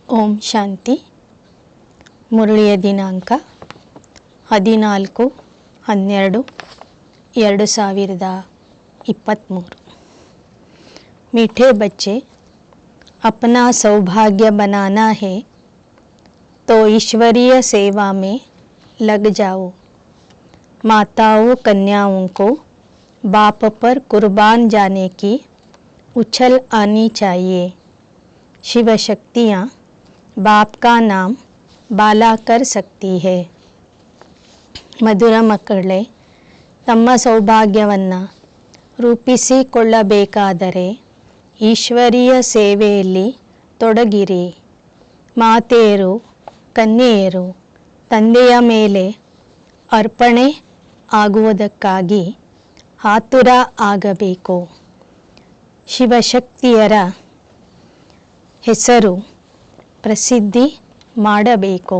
ಓಂ ಶಾಂತಿ. ಮುರಳಿಯ ದಿನಾಂಕ 14/12/2023। मीठे बच्चे, अपना सौभाग्य बनाना है तो ईश्वरीय सेवा में लग जाओ। माताओं कन्याओं को बाप पर कुर्बान जाने की उछल आनी चाहिए। शिव शक्तियाँ बाप का नाम बाला कर सकती है। ಮಧುರ ಮಕ್ಕಳೇ, ತಮ್ಮ ಸೌಭಾಗ್ಯವನ್ನು ರೂಪಿಸಿಕೊಳ್ಳಬೇಕಾದರೆ ಈಶ್ವರೀಯ ಸೇವೆಯಲ್ಲಿ ತೊಡಗಿರಿ. ಮಾತೆಯರು ಕನ್ಯೆಯರು ತಂದೆಯ ಮೇಲೆ ಅರ್ಪಣೆ ಆಗುವುದಕ್ಕಾಗಿ ಆತುರ ಆಗಬೇಕು. ಶಿವಶಕ್ತಿಯರ ಹೆಸರು ಪ್ರಸಿದ್ಧಿ ಮಾಡಬೇಕು.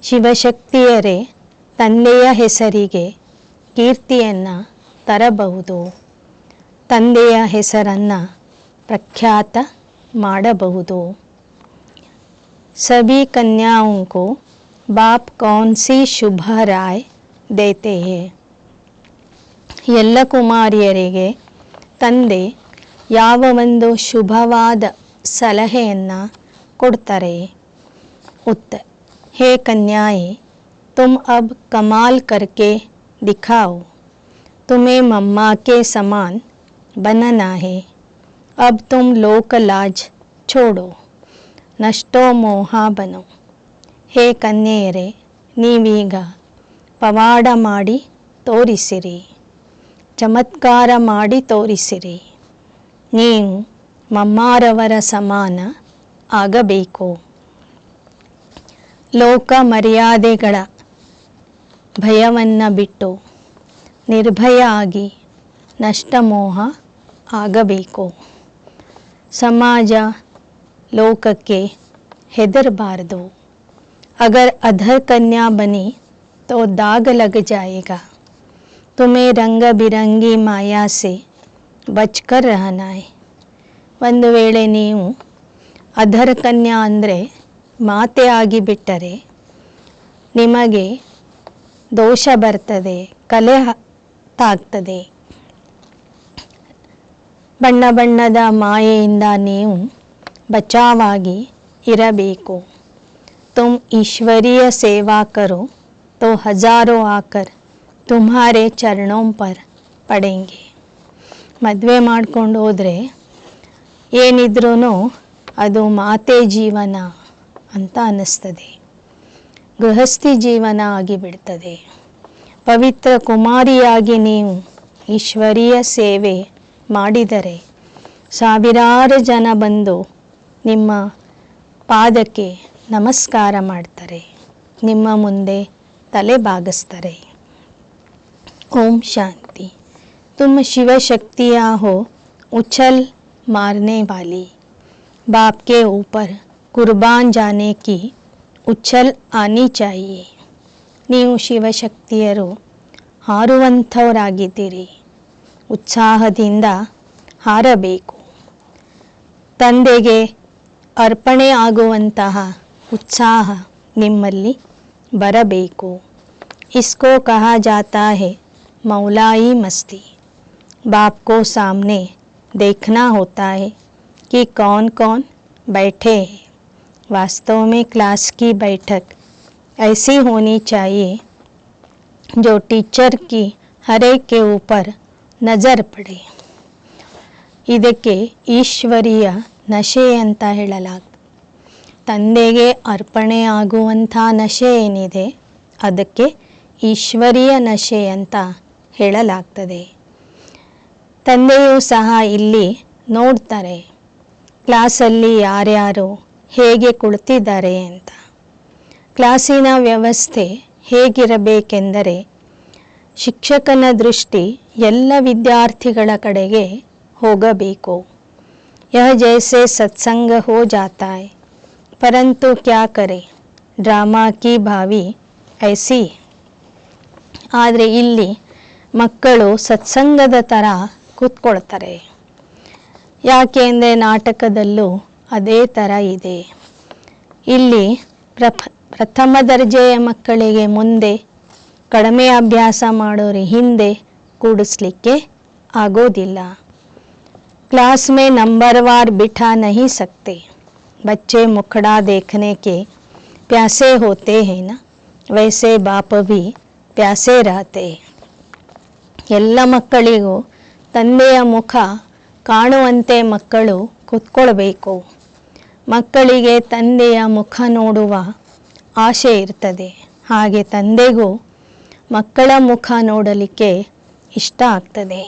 ಶಿವಶಕ್ತಿಯರೇ ತಂದೆಯ ಹೆಸರಿಗೆ ಕೀರ್ತಿಯನ್ನು ತರಬಹುದು. ತಂದೆಯ ಹೆಸರನ್ನು ಪ್ರಖ್ಯಾತ ಮಾಡಬಹುದು. सभी कन्याओं को बाप कौन सी शुभ राय देते हैं? ಎಲ್ಲ ಕುಮಾರಿಯರಿಗೆ ತಂದೆ ಯಾವ ಒಂದು ಶುಭವಾದ ಸಲಹೆಯನ್ನು ಕೊಡ್ತಾರೆ? उत्तर, हे कन्याएं, तुम अब कमाल करके दिखाओ। तुम्हें मम्मा के समान बनना है। अब तुम लोक लाज छोड़ो, नष्टो मोह बनो। हे कन्ಯೆಯರೇ, ನೀವೀಗ ಪವಾಡ ಮಾಡಿ ತೋರಿಸಿರಿ, ಚಮತ್ಕಾರ ಮಾಡಿ ತೋರಿಸಿರಿ. ನೀವು ಮಮ್ಮಾರವರ ಸಮಾನ ಆಗಬೇಕು. ಲೋಕ ಮರ್ಯಾದೆಗಳ ಭಯವನ್ನು ಬಿಟ್ಟು ನಿರ್ಭಯ ಆಗಿ ನಷ್ಟಮೋಹ ಆಗಬೇಕು. ಸಮಾಜ ಲೋಕಕ್ಕೆ ಹೆದರಬಾರದು. अगर अधर कन्या बनी तो दाग लग जाएगा। तुम्हें रंग बिरंगी माया से बचकर रहना है. ಒಂದು ವೇಳೆ ನೀವು ಅಧರ ಕನ್ಯಾ ಅಂದರೆ ಮಾತೆ ಆಗಿಬಿಟ್ಟರೆ ನಿಮಗೆ ದೋಷ ಬರ್ತದೆ, ಕಲೆ ತಾಗ್ತದೆ. ಬಣ್ಣ ಬಣ್ಣದ ಮಾಯೆಯಿಂದ ನೀವು ಬಚಾವಾಗಿ ಇರಬೇಕು. तुम ईश्वरीय सेवा करो तो हजारों आकर तुम्हारे चरणों पर पड़ेंगे. ಮದುವೆ ಮಾಡ್ಕೊಂಡು ಹೋದರೆ ಏನಿದ್ರೂ ಅದು ಮಾತೆ ಜೀವನ ಅಂತ ಅನ್ನಿಸ್ತದೆ, ಗೃಹಸ್ಥಿ ಜೀವನ ಆಗಿಬಿಡ್ತದೆ. ಪವಿತ್ರ ಕುಮಾರಿಯಾಗಿ ನೀವು ಈಶ್ವರೀಯ ಸೇವೆ ಮಾಡಿದರೆ ಸಾವಿರಾರು ಜನ ಬಂದು ನಿಮ್ಮ ಪಾದಕ್ಕೆ ನಮಸ್ಕಾರ ಮಾಡ್ತಾರೆ, ನಿಮ್ಮ ಮುಂದೆ ತಲೆ ಬಾಗಿಸ್ತಾರೆ. ಓಂ ಶಾಂತಿ. तुम शिव शक्तियाँ हो उछल मारने वाली। बाप के ऊपर कुर्बान जाने की उछल आनी चाहिए. ನೀವು ಶಿವಶಕ್ತಿಯರು ಹಾರುವಂಥವರಾಗಿದ್ದೀರಿ, ಉತ್ಸಾಹದಿಂದ ಹಾರಬೇಕು. ತಂದೆಗೆ ಅರ್ಪಣೆ ಆಗುವಂತಹ उत्साह निम्मल्ली बरबेको. इसको कहा जाता है मौलाई मस्ती. बाप को सामने देखना होता है कि कौन कौन बैठे हैं. वास्तव में क्लास की बैठक ऐसी होनी चाहिए जो टीचर की हर एक के ऊपर नज़र पड़े. ಇದಕ್ಕೆ ಈಶ್ವರೀಯ ನಶೆ ಅಂತ ಹೇಳಲಾಗ್ತದೆ. ತಂದೆಗೆ ಅರ್ಪಣೆ ಆಗುವಂಥ ನಶೆ ಏನಿದೆ ಅದಕ್ಕೆ ಈಶ್ವರೀಯ ನಶೆ ಅಂತ ಹೇಳಲಾಗ್ತದೆ. ತಂದೆಯೂ ಸಹ ಇಲ್ಲಿ ನೋಡ್ತಾರೆ ಕ್ಲಾಸಲ್ಲಿ ಯಾರ್ಯಾರು ಹೇಗೆ ಕುಳಿತಿದ್ದಾರೆ ಅಂತ. ಕ್ಲಾಸಿನ ವ್ಯವಸ್ಥೆ ಹೇಗಿರಬೇಕೆಂದರೆ ಶಿಕ್ಷಕನ ದೃಷ್ಟಿ ಎಲ್ಲ ವಿದ್ಯಾರ್ಥಿಗಳ ಕಡೆಗೆ ಹೋಗಬೇಕು. यह जैसे सत्संग हो जाता है, परंतु क्या करें, ड्रामा की भावी ऐसी. ಆದರೆ ಇಲ್ಲಿ ಮಕ್ಕಳು ಸತ್ಸಂಗದ ಥರ ಕೂತ್ಕೊಳ್ತಾರೆ. ಯಾಕೆ ಅಂದರೆ ನಾಟಕದಲ್ಲೂ ಅದೇ ಥರ ಇದೆ. ಇಲ್ಲಿ ಪ್ರಥಮ ದರ್ಜೆಯ ಮಕ್ಕಳಿಗೆ ಮುಂದೆ, ಕಡಿಮೆ ಅಭ್ಯಾಸ ಮಾಡೋರಿ ಹಿಂದೆ ಕೂಡಿಸ್ಲಿಕ್ಕೆ ಆಗೋದಿಲ್ಲ. क्लास में नंबरवार बिठा नहीं सकते. बच्चे मुखड़ा देखने के प्यासे होते हैं ना, वैसे बाप भी प्यासे रहते. ಎಲ್ಲ ಮಕ್ಕಳಿಗೂ ತಂದೆಯ ಮುಖ ಕಾಣುವಂತೆ ಮಕ್ಕಳು ಕೂತ್ಕೊಳ್ಬೇಕು. ಮಕ್ಕಳಿಗೆ ತಂದೆಯ ಮುಖ ನೋಡುವ ಆಸೆ ಇರ್ತದೆ. ಹಾಗೆ ತಂದೆಗೂ ಮಕ್ಕಳ ಮುಖ ನೋಡಲಿಕ್ಕೆ ಇಷ್ಟ ಆಗ್ತದೆ.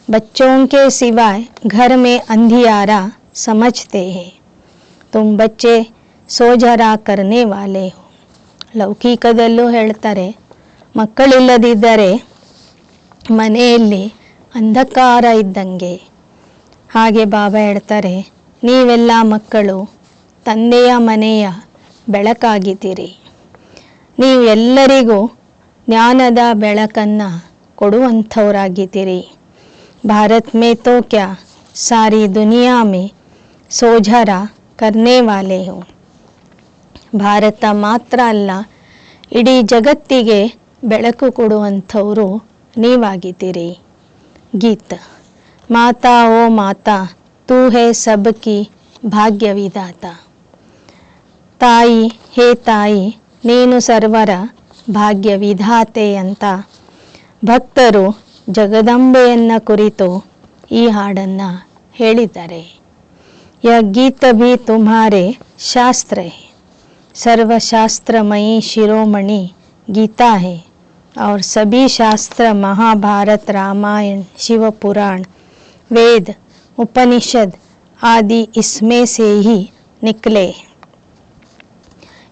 बच्चों के सिवाय घर में अंधियारा समझते हैं. तुम बच्चे सो जरा करने वाले हो. ಲೌಕಿಕದಲ್ಲೂ ಹೇಳ್ತಾರೆ, ಮಕ್ಕಳಿಲ್ಲದಿದ್ದರೆ ಮನೆಯಲ್ಲಿ ಅಂಧಕಾರ ಇದ್ದಂಗೆ. ಹಾಗೆ ಬಾಬಾ ಹೇಳ್ತಾರೆ, ನೀವೆಲ್ಲ ಮಕ್ಕಳು ತಂದೆಯ ಮನೆಯ ಬೆಳಕಾಗಿದ್ದೀರಿ. ನೀವು ಎಲ್ಲರಿಗೂ ಜ್ಞಾನದ ಬೆಳಕನ್ನು ಕೊಡುವಂಥವರಾಗಿದ್ದೀರಿ. भारत में तो क्या सारी दुनिया में सोझारा करने वाले हो. ಭಾರತ ಮಾತ್ರ ಅಲ್ಲ, ಇಡೀ ಜಗತ್ತಿಗೆ ಬೆಳಕು ಕೊಡುವಂಥವರು ನೀವಾಗಿದ್ದೀರಿ. ಗೀತ ಮಾತಾ ಓ ಮಾತಾ ತೂ ಹೇ ಸಬ್ಕಿ ಭಾಗ್ಯ ವಿಧಾತ. ತಾಯಿ ಹೇ ತಾಯಿ ನೀನು ಸರ್ವರ ಭಾಗ್ಯ ವಿಧಾತೆ ಅಂತ ಭಕ್ತರು ಜಗದಂಬೆಯನ್ನ ಕುರಿತು ಈ ಹಾಡನ್ನು ಹೇಳಿದ್ದಾರೆ. यह गीत भी तुम्हारे शास्त्र है. सर्वशास्त्रमयी शिरोमणि गीता है और सभी शास्त्र महाभारत, रामायण, शिव पुराण, वेद, उपनिषद आदि इसमें से ही निकले.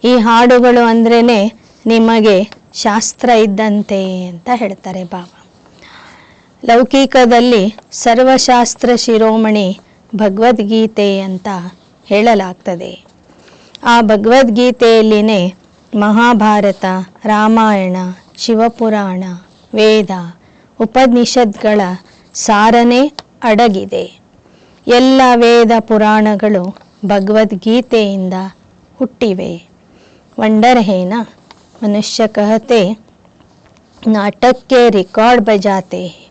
ಈ ಹಾಡುಗಳು ಅಂದ್ರೇನೆ ನಿಮಗೆ ಶಾಸ್ತ್ರ ಇದ್ದಂತೆ ಅಂತ ಹೇಳ್ತಾರೆ ಬಾಬಾ. ಲೌಕಿಕದಲ್ಲಿ ಸರ್ವಶಾಸ್ತ್ರ ಶಿರೋಮಣಿ ಭಗವದ್ಗೀತೆ ಅಂತ ಹೇಳಲಾಗ್ತದೆ. ಆ ಭಗವದ್ಗೀತೆಯಲ್ಲಿನೇ ಮಹಾಭಾರತ, ರಾಮಾಯಣ, ಶಿವಪುರಾಣ, ವೇದ, ಉಪನಿಷತ್ಗಳ ಸಾರನೇ ಅಡಗಿದೆ. ಎಲ್ಲ ವೇದ ಪುರಾಣಗಳು ಭಗವದ್ಗೀತೆಯಿಂದ ಹುಟ್ಟಿವೆ. ವಂಡರ್ ಹೇನಾ ಮನುಷ್ಯ ಕಹತೆ नाटक के रिकॉर्ड बजाते हैं.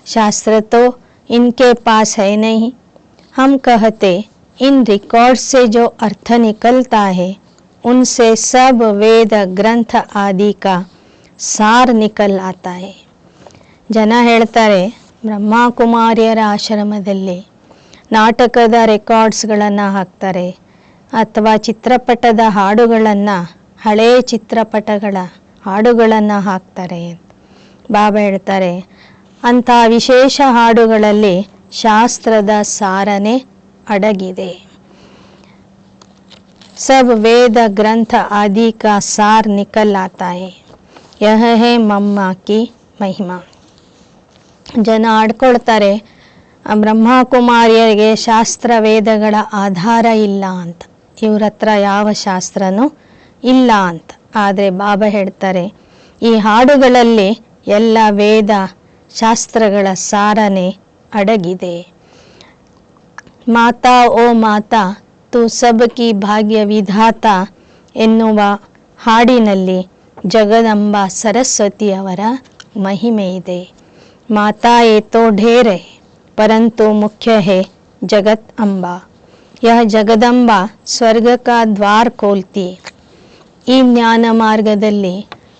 शास्त्र तो इनके पास है नहीं. हम कहते इन रिकॉर्ड से जो अर्थ निकलता है उनसे सब वेद ग्रंथ आदि का सार निकल आता है. ಜನ ಹೇಳ್ತಾರೆ, ಬ್ರಹ್ಮಕುಮಾರಿಯರ ಆಶ್ರಮದಲ್ಲಿ ನಾಟಕದ ರೆಕಾರ್ಡ್ಸ್ಗಳನ್ನು ಹಾಕ್ತಾರೆ ಅಥವಾ ಚಿತ್ರಪಟದ ಹಾಡುಗಳನ್ನು, ಹಳೆಯ ಚಿತ್ರಪಟಗಳ ಹಾಡುಗಳನ್ನು ಹಾಕ್ತಾರೆ. ಬಾಬಾ ಹೇಳ್ತಾರೆ, ಅಂಥ ವಿಶೇಷ ಹಾಡುಗಳಲ್ಲಿ ಶಾಸ್ತ್ರದ ಸಾರನೇ ಅಡಗಿದೆ. सब वेद ग्रंथ आदि का सार निकल आता है. यह है मम्मा की महिमा. ಜನ ಆಡ್ಕೊಳ್ತಾರೆ, ಬ್ರಹ್ಮಕುಮಾರಿಯರಿಗೆ ಶಾಸ್ತ್ರ ವೇದಗಳ ಆಧಾರ ಇಲ್ಲ ಅಂತ, ಇವ್ರ ಹತ್ರ ಯಾವ ಶಾಸ್ತ್ರನೂ ಇಲ್ಲ ಅಂತ. ಆದರೆ ಬಾಬಾ ಹೇಳ್ತಾರೆ, ಈ ಹಾಡುಗಳಲ್ಲಿ ಎಲ್ಲ ವೇದ ಶಾಸ್ತ್ರಗಳ ಸಾರನೇ ಅಡಗಿದೆ. ಮಾತಾ ಓ ಮಾತಾ ತು ಸಬಕಿ ಭಾಗ್ಯ ವಿಧಾತ ಎನ್ನುವ ಹಾಡಿನಲ್ಲಿ ಜಗದಂಬ ಸರಸ್ವತಿಯವರ ಮಹಿಮೆ ಇದೆ. ಮಾತಾ ಏ ತೋ ಢೇರ್ ಹೈ ಪರಂತು ಮುಖ್ಯ ಹೈ ಜಗತ್ ಅಂಬಾ. ಯಹ ಜಗದಂಬ ಸ್ವರ್ಗ ಕಾ ದ್ವಾರ ಖೋಲ್ತಿ. ಈ ಜ್ಞಾನ ಮಾರ್ಗದಲ್ಲಿ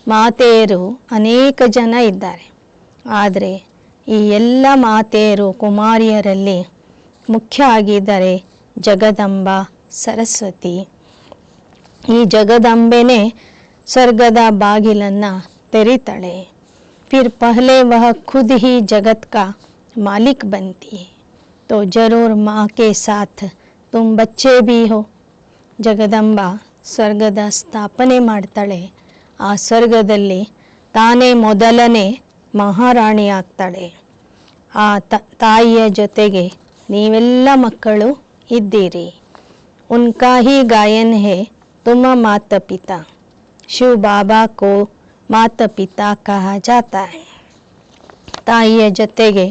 ಮಾತೆಯರು ಅನೇಕ ಜನ ಇದ್ದಾರೆ. ಆದರೆ ಈ ಎಲ್ಲ ಮಾತೆಯರು ಕುಮಾರಿಯರಲ್ಲಿ ಮುಖ್ಯ ಆಗಿದ್ದಾರೆ ಜಗದಂಬ ಸರಸ್ವತಿ. ಈ ಜಗದಂಬೆನೇ ಸ್ವರ್ಗದ ಬಾಗಿಲನ್ನು ತೆರೀತಾಳೆ. फिर पहले वह खुद ही जगत का मालिक बनती है, तो जरूर माँ के साथ तुम बच्चे भी हो. ಜಗದಂಬ ಸ್ವರ್ಗದ ಸ್ಥಾಪನೆ ಮಾಡ್ತಾಳೆ. ಆ ಸ್ವರ್ಗದಲ್ಲಿ ತಾನೇ ಮೊದಲನೇ ಮಹಾರಾಣಿ ಆಗ್ತಾಳೆ. ಆ ತಾಯಿಯ ಜೊತೆಗೆ ನೀವೆಲ್ಲ ಮಕ್ಕಳು ಇದ್ದೀರಿ. ಉನ್ಕಾ ಹಿ ಗಾಯನ್ ಹೇ ತುಮ ಮಾತ ಪಿತಾ. ಶಿವ ಬಾಬಾ ಕೋ ಮಾತ ಪಿತಾ ಕಹ ಜಾತಾ ಹೈ. ತಾಯಿಯ ಜೊತೆಗೆ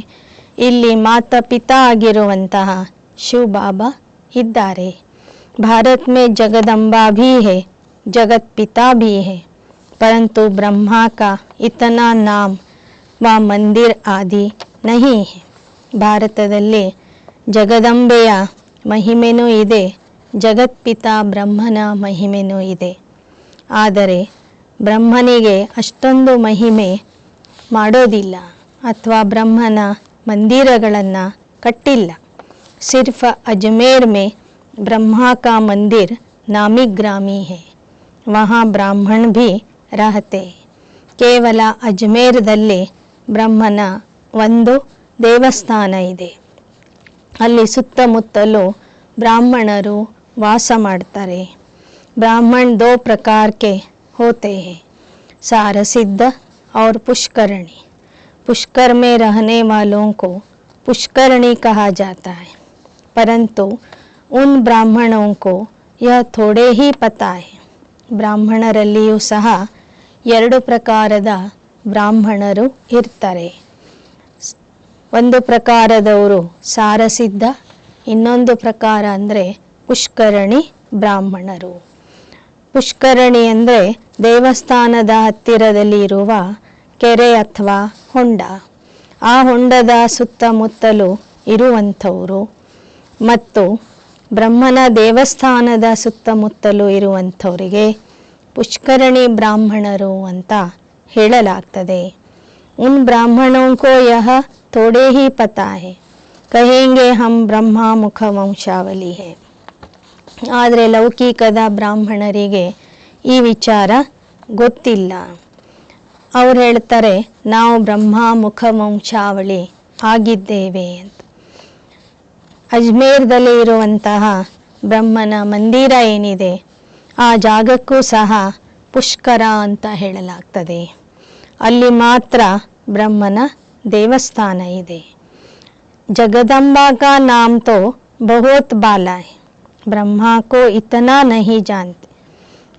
ಇಲ್ಲಿ ಮಾತ ಪಿತಾ ಆಗಿರುವಂತಹ ಶಿವ ಬಾಬಾ ಇದ್ದಾರೆ. भारत में जगदम्बा भी है, जगत पिता भी है, परंतु ब्रह्मा का इतना नाम व मंदिर आदि नहीं है. ಭಾರತದಲ್ಲಿ ಜಗದಂಬೆಯ ಮಹಿಮೆನೂ ಇದೆ, ಜಗತ್ಪಿತಾ ಬ್ರಹ್ಮನ ಮಹಿಮೆನೂ ಇದೆ. ಆದರೆ ಬ್ರಹ್ಮನಿಗೆ ಅಷ್ಟೊಂದು ಮಹಿಮೆ ಮಾಡೋದಿಲ್ಲ ಅಥವಾ ಬ್ರಹ್ಮನ ಮಂದಿರಗಳನ್ನು ಕಟ್ಟಿಲ್ಲ. ಸಿರ್ಫ್ ಅಜ್ಮೇರ್ में ब्रह्मा का मंदिर नामी ग्रामी है, वहाँ ब्राह्मण भी रहते. ಕೇವಲ ಅಜ್ಮೇರದಲ್ಲಿ ಬ್ರಹ್ಮನ ಒಂದು ದೇವಸ್ಥಾನ ಇದೆ. ಅಲ್ಲಿ ಸುತ್ತಮುತ್ತಲು ಬ್ರಾಹ್ಮಣರು ವಾಸ ಮಾಡ್ತಾರೆ. ब्राह्मण दो प्रकार के होते हैं, सारसिद्ध और पुष्करणी. पुष्कर में रहने वालों को पुष्करणी कहा जाता है, परंतु उन ब्राह्मणों को यह थोड़े ही पता है. ಬ್ರಾಹ್ಮಣರಲ್ಲಿಯೂ ಸಹ ಎರಡು ಪ್ರಕಾರದ ಬ್ರಾಹ್ಮಣರು ಇರ್ತಾರೆ. ಒಂದು ಪ್ರಕಾರದವರು ಸಾರಸಿದ್ಧ, ಇನ್ನೊಂದು ಪ್ರಕಾರ ಅಂದರೆ ಪುಷ್ಕರಣಿ ಬ್ರಾಹ್ಮಣರು. ಪುಷ್ಕರಣಿ ಅಂದರೆ ದೇವಸ್ಥಾನದ ಹತ್ತಿರದಲ್ಲಿ ಇರುವ ಕೆರೆ ಅಥವಾ ಹೊಂಡ. ಆ ಹೊಂಡದ ಸುತ್ತಮುತ್ತಲು ಇರುವಂಥವರು ಮತ್ತು ಬ್ರಹ್ಮನ ದೇವಸ್ಥಾನದ ಸುತ್ತಮುತ್ತಲು ಇರುವಂಥವರಿಗೆ ಪುಷ್ಕರಣಿ ಬ್ರಾಹ್ಮಣರು ಅಂತ ಹೇಳಲಾಗ್ತದೆ. उन ब्राह्मणों को यह थोड़े ही पता है, कहेंगे हम ब्रह्मा मुख ವಂಶಾವಳಿ है. ಆದರೆ ಲೌಕಿಕದ ಬ್ರಾಹ್ಮಣರಿಗೆ ಈ ವಿಚಾರ ಗೊತ್ತಿಲ್ಲ. ಅವ್ರು ಹೇಳ್ತಾರೆ ನಾವು ಬ್ರಹ್ಮ ಮುಖ ವಂಶಾವಳಿ ಆಗಿದ್ದೇವೆ ಅಂತ. ಅಜ್ಮೇರ್ದಲ್ಲಿ ಇರುವಂತಹ ಬ್ರಹ್ಮನ ಮಂದಿರ ಏನಿದೆ ಆ ಜಾಗಕ್ಕೂ ಸಹ ಪುಷ್ಕರ ಅಂತ ಹೇಳಲಾಗ್ತದೆ. ಅಲ್ಲಿ ಮಾತ್ರ ಬ್ರಹ್ಮನ ದೇವಸ್ಥಾನ ಇದೆ. जगदम्बा का नाम तो बहुत बाला है, ब्रह्मा को इतना नहीं जानते.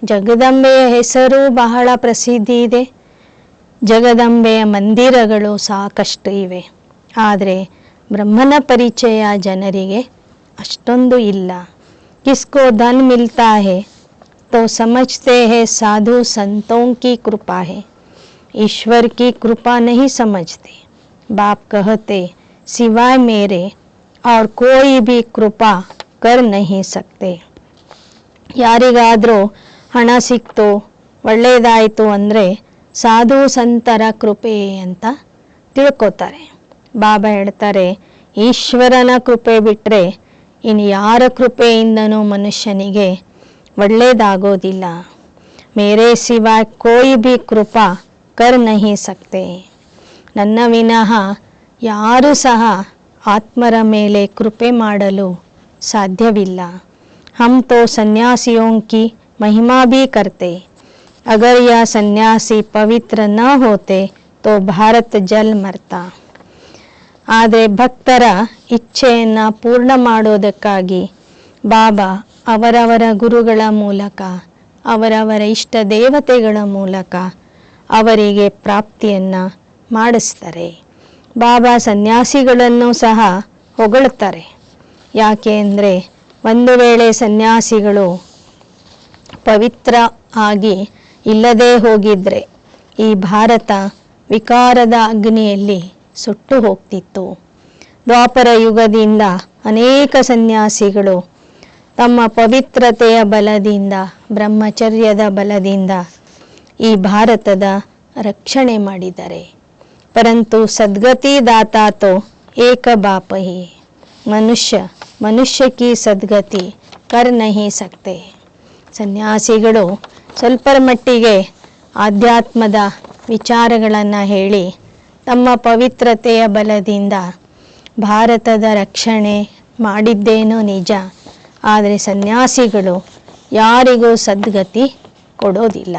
ಜಗದಂಬೆಯ ಹೆಸರು ಬಹಳ ಪ್ರಸಿದ್ಧಿ ಇದೆ, ಜಗದಂಬೆಯ ಮಂದಿರಗಳು ಸಾಕಷ್ಟು ಇವೆ. ಆದರೆ ಬ್ರಹ್ಮನ ಪರಿಚಯ ಜನರಿಗೆ ಅಷ್ಟೊಂದು ಇಲ್ಲ. किसको धन मिलता है तो समझते हैं साधु संतों की कृपा है, ईश्वर की कृपा नहीं समझते. बाप कहते सिवाय मेरे और कोई भी कृपा कर नहीं सकते. ಯಾರಿಗಾದರೂ ಹಣ ಸಿಕ್ತು, ಒಳ್ಳೆಯದಾಯಿತು ಅಂದರೆ ಸಾಧು ಸಂತರ ಕೃಪೆ ಅಂತ ತಿಳ್ಕೊತಾರೆ. ಬಾಬಾ ಹೇಳ್ತಾರೆ ಈಶ್ವರನ ಕೃಪೆ ಬಿಟ್ಟರೆ ಇನ್ನು ಯಾರ ಕೃಪೆಯಿಂದನೂ ಮನುಷ್ಯನಿಗೆ ಒಳ್ಳೆಯದಾಗೋದಿಲ್ಲ. ಮೇರೆ ಸಿವಾಯ್ ಕೋಯಿ ಭಿ ಕೃಪಾ ಕರ್ ನಹಿ ಸಕ್ತೆ. ನನ್ನ ವಿನಃ ಯಾರೂ ಸಹ ಆತ್ಮರ ಮೇಲೆ ಕೃಪೆ ಮಾಡಲು ಸಾಧ್ಯವಿಲ್ಲ. हम तो सन्यासियों की महिमा भी करते, अगर यह सन्यासी पवित्र न होते तो भारत जल मरता. ಆದರೆ ಭಕ್ತರ ಇಚ್ಛೆಯನ್ನು ಪೂರ್ಣ ಮಾಡೋದಕ್ಕಾಗಿ ಬಾಬಾ ಅವರವರ ಗುರುಗಳ ಮೂಲಕ, ಅವರವರ ಇಷ್ಟ ದೇವತೆಗಳ ಮೂಲಕ ಅವರಿಗೆ ಪ್ರಾಪ್ತಿಯನ್ನು ಮಾಡಿಸ್ತಾರೆ. ಬಾಬಾ ಸನ್ಯಾಸಿಗಳನ್ನು ಸಹ ಹೊಗಳ್ತಾರೆ. ಯಾಕೆ ಅಂದರೆ ಒಂದು ವೇಳೆ ಸನ್ಯಾಸಿಗಳು ಪವಿತ್ರ ಆಗಿ ಇಲ್ಲದೆ ಹೋಗಿದ್ರೆ ಈ ಭಾರತ ವಿಕಾರದ ಅಗ್ನಿಯಲ್ಲಿ ಸುಟ್ಟು ಹೋಗ್ತಿತ್ತು. ದ್ವಾಪರ ಯುಗದಿಂದ ಅನೇಕ ಸನ್ಯಾಸಿಗಳು ತಮ್ಮ ಪವಿತ್ರತೆಯ ಬಲದಿಂದ, ಬ್ರಹ್ಮಚರ್ಯದ ಬಲದಿಂದ ಈ ಭಾರತದ ರಕ್ಷಣೆ ಮಾಡಿದ್ದಾರೆ. ಪರಂತು ಸದ್ಗತಿ ದಾತಾ ತೋ ಏಕ ಬಾಪ ಹಿ, ಮನುಷ್ಯ ಕಿ ಸದ್ಗತಿ ಕರ್ ನಹಿ ಸಕ್ತೆ. ಸನ್ಯಾಸಿಗಳು ಸ್ವಲ್ಪರ ಮಟ್ಟಿಗೆ ಆಧ್ಯಾತ್ಮದ ವಿಚಾರಗಳನ್ನು ಹೇಳಿ ತಮ್ಮ ಪವಿತ್ರತೆಯ ಬಲದಿಂದ ಭಾರತದ ರಕ್ಷಣೆ ಮಾಡಿದ್ದೇನೋ ನಿಜ, ಆದರೆ ಸನ್ಯಾಸಿಗಳು ಯಾರಿಗೂ ಸದ್ಗತಿ ಕೊಡೋದಿಲ್ಲ.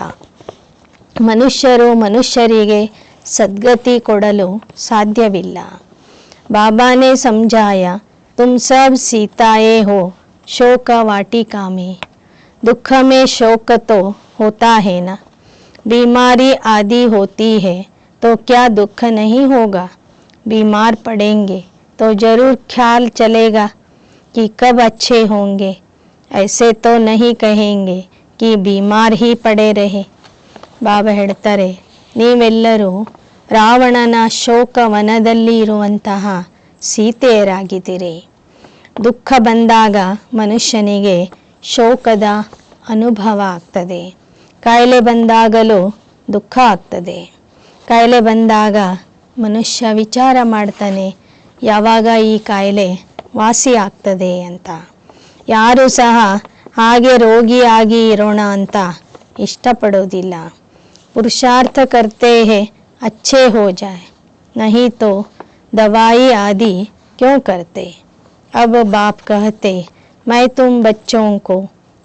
ಮನುಷ್ಯರಿಗೆ ಸದ್ಗತಿ ಕೊಡಲು ಸಾಧ್ಯವಿಲ್ಲ. ಬಾಬಾನೇ ಸಮझाया तुम सब सीताए हो शोक वाटिका में, दुख में शोक तो होता है ना. बीमारी आदि होती है तो क्या दुख नहीं होगा. बीमार पड़ेंगे तो जरूर ख्याल चलेगा कि कब अच्छे होंगे. ऐसे तो नहीं कहेंगे कि बीमार ही पड़े रहे. ಬಾಬಾ ಹೇಳ್ತಾರೆ, ನೀವೆಲ್ಲರೂ ರಾವಣನ ಶೋಕವನದಲ್ಲಿ ಇರುವಂತಹ ಸೀತೆಯರಾಗಿದ್ದೀರಿ. ದುಃಖ ಬಂದಾಗ ಮನುಷ್ಯನಿಗೆ ಶೋಕದ ಅನುಭವ ಆಗ್ತದೆ. ಕಾಯಿಲೆ ಬಂದಾಗಲೂ ದುಃಖ ಆಗ್ತದೆ. ಕಾಯಿಲೆ ಬಂದಾಗ ಮನುಷ್ಯ ವಿಚಾರ ಮಾಡ್ತಾನೆ, ಯಾವಾಗ ಈ ಕಾಯಿಲೆ ವಾಸಿ ಆಗ್ತದೆ ಅಂತ. ಯಾರೂ ಸಹ ಹಾಗೆ ರೋಗಿಯಾಗಿ ಇರೋಣ ಅಂತ ಇಷ್ಟಪಡೋದಿಲ್ಲ. पुरुषार्थ करते हैं अच्छे हो जाए, नहीं तो दवाई आदि क्यों करते. अब बाप कहते, मैं तुम बच्चों को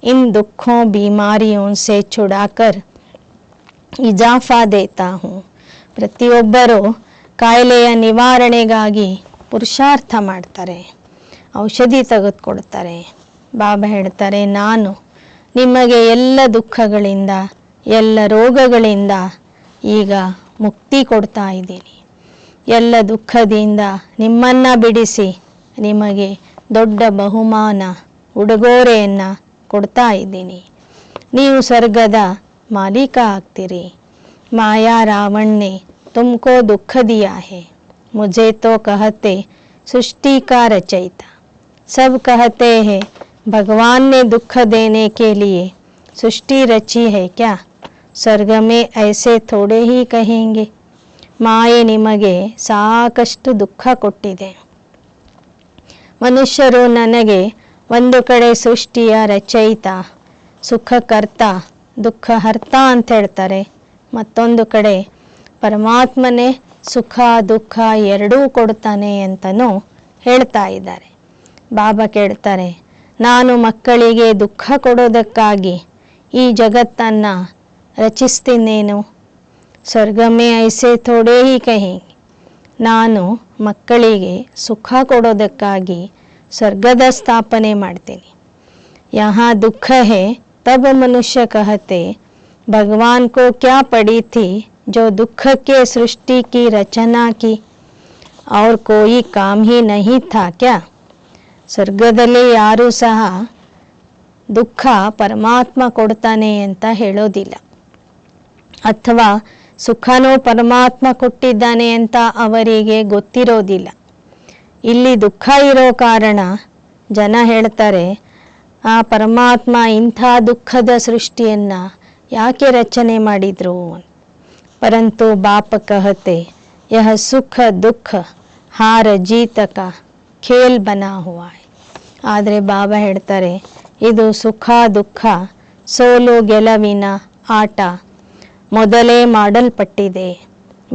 इन दुखों बीमारियों से छुड़ाकर इजाफा देता हूँ. ಪ್ರತಿಯೊಬ್ಬರೂ ಕಾಯಿಲೆಯ ನಿವಾರಣೆಗಾಗಿ ಪುರುಷಾರ್ಥ ಮಾಡ್ತಾರೆ, ಔಷಧಿ ತೆಗೆದುಕೊಳ್ತಾರೆ. ಬಾಬಾ ಹೇಳ್ತಾರೆ, ನಾನು ನಿಮಗೆ ಎಲ್ಲ ದುಃಖಗಳಿಂದ ಎಲ್ಲ ರೋಗಗಳಿಂದ ಈಗ ಮುಕ್ತಿ ಕೊಡ್ತಾ ಇದ್ದೀನಿ. ಎಲ್ಲ ದುಃಖದಿಂದ ನಿಮ್ಮನ್ನು ಬಿಡಿಸಿ ನಿಮಗೆ ದೊಡ್ಡ ಬಹುಮಾನ ಉಡುಗೊರೆಯನ್ನು ಕೊಡ್ತಾ ಇದ್ದೀನಿ. ನೀವು ಸ್ವರ್ಗದ ಮಾಲೀಕ ಆಗ್ತೀರಿ. ಮಾಯಾ रावण ने तुमको दुख दिया है, मुझे तो कहते सृष्टि का रचयिता. सब कहते हैं भगवान ने दुख देने के लिए सृष्टि रची है क्या. ಸ್ವರ್ಗ ಮೇ ಐಸೆ ಥೋಡೆ ಹಿ ಕಹೆಂಗೆ. ಮಾಯೆ ನಿಮಗೆ ಸಾಕಷ್ಟು ದುಃಖ ಕೊಟ್ಟಿದೆ. ಮನುಷ್ಯರು ನನಗೆ ಒಂದು ಕಡೆ ಸೃಷ್ಟಿಯ ರಚಯಿತ, ಸುಖಕರ್ತ, ದುಃಖಹರ್ತ ಅಂತ ಹೇಳ್ತಾರೆ. ಮತ್ತೊಂದು ಕಡೆ ಪರಮಾತ್ಮನೇ ಸುಖ ದುಃಖ ಎರಡೂ ಕೊಡ್ತಾನೆ ಅಂತನೂ ಹೇಳ್ತಾ ಇದ್ದಾರೆ. ಬಾಬಾ ಕೇಳ್ತಾರೆ, ನಾನು ಮಕ್ಕಳಿಗೆ ದುಃಖ ಕೊಡೋದಕ್ಕಾಗಿ ಈ ಜಗತ್ತನ್ನು ರಚಿಸ್ತೀನೇನು. ಸ್ವರ್ಗ ಮೇ ಐಸೆ ಥೋಡೆ ಹಿ ಕಹೆಂಗೆ. ನಾನು ಮಕ್ಕಳಿಗೆ ಸುಖ ಕೊಡೋದಕ್ಕಾಗಿ ಸ್ವರ್ಗದ ಸ್ಥಾಪನೆ ಮಾಡ್ತೀನಿ. यहाँ दुख है तब मनुष्य कहते भगवान को क्या पड़ी थी जो दुख के सृष्टि की रचना की, और कोई काम ही नहीं था क्या. ಸ್ವರ್ಗದಲ್ಲಿ ಯಾರೂ ಸಹ ದುಃಖ ಪರಮಾತ್ಮ ಕೊಡ್ತಾನೆ ಅಂತ ಹೇಳೋದಿಲ್ಲ, ಅಥವಾ ಸುಖನೂ ಪರಮಾತ್ಮ ಕೊಟ್ಟಿದ್ದಾನೆ ಅಂತ ಅವರಿಗೆ ಗೊತ್ತಿರೋದಿಲ್ಲ. ಇಲ್ಲಿ ದುಃಖ ಇರೋ ಕಾರಣ ಜನ ಹೇಳ್ತಾರೆ, ಆ ಪರಮಾತ್ಮ ಇಂಥ ದುಃಖದ ಸೃಷ್ಟಿಯನ್ನು ಯಾಕೆ ರಚನೆ ಮಾಡಿದ್ರು. ಪರಂತು ಬಾಪ ಕಹತೆ ಯಹ ಸುಖ ದುಃಖ ಹಾರ ಜೀತ ಕಾ ಖೇಲ್ ಬನಾ ಹುವಾ ಹೈ. ಆದರೆ ಬಾಬಾ ಹೇಳ್ತಾರೆ, ಇದು ಸುಖ ದುಃಖ ಸೋಲು ಗೆಲುವಿನ ಆಟ ಮೊದಲೇ ಮಾಡಲ್ಪಟ್ಟಿದೆ.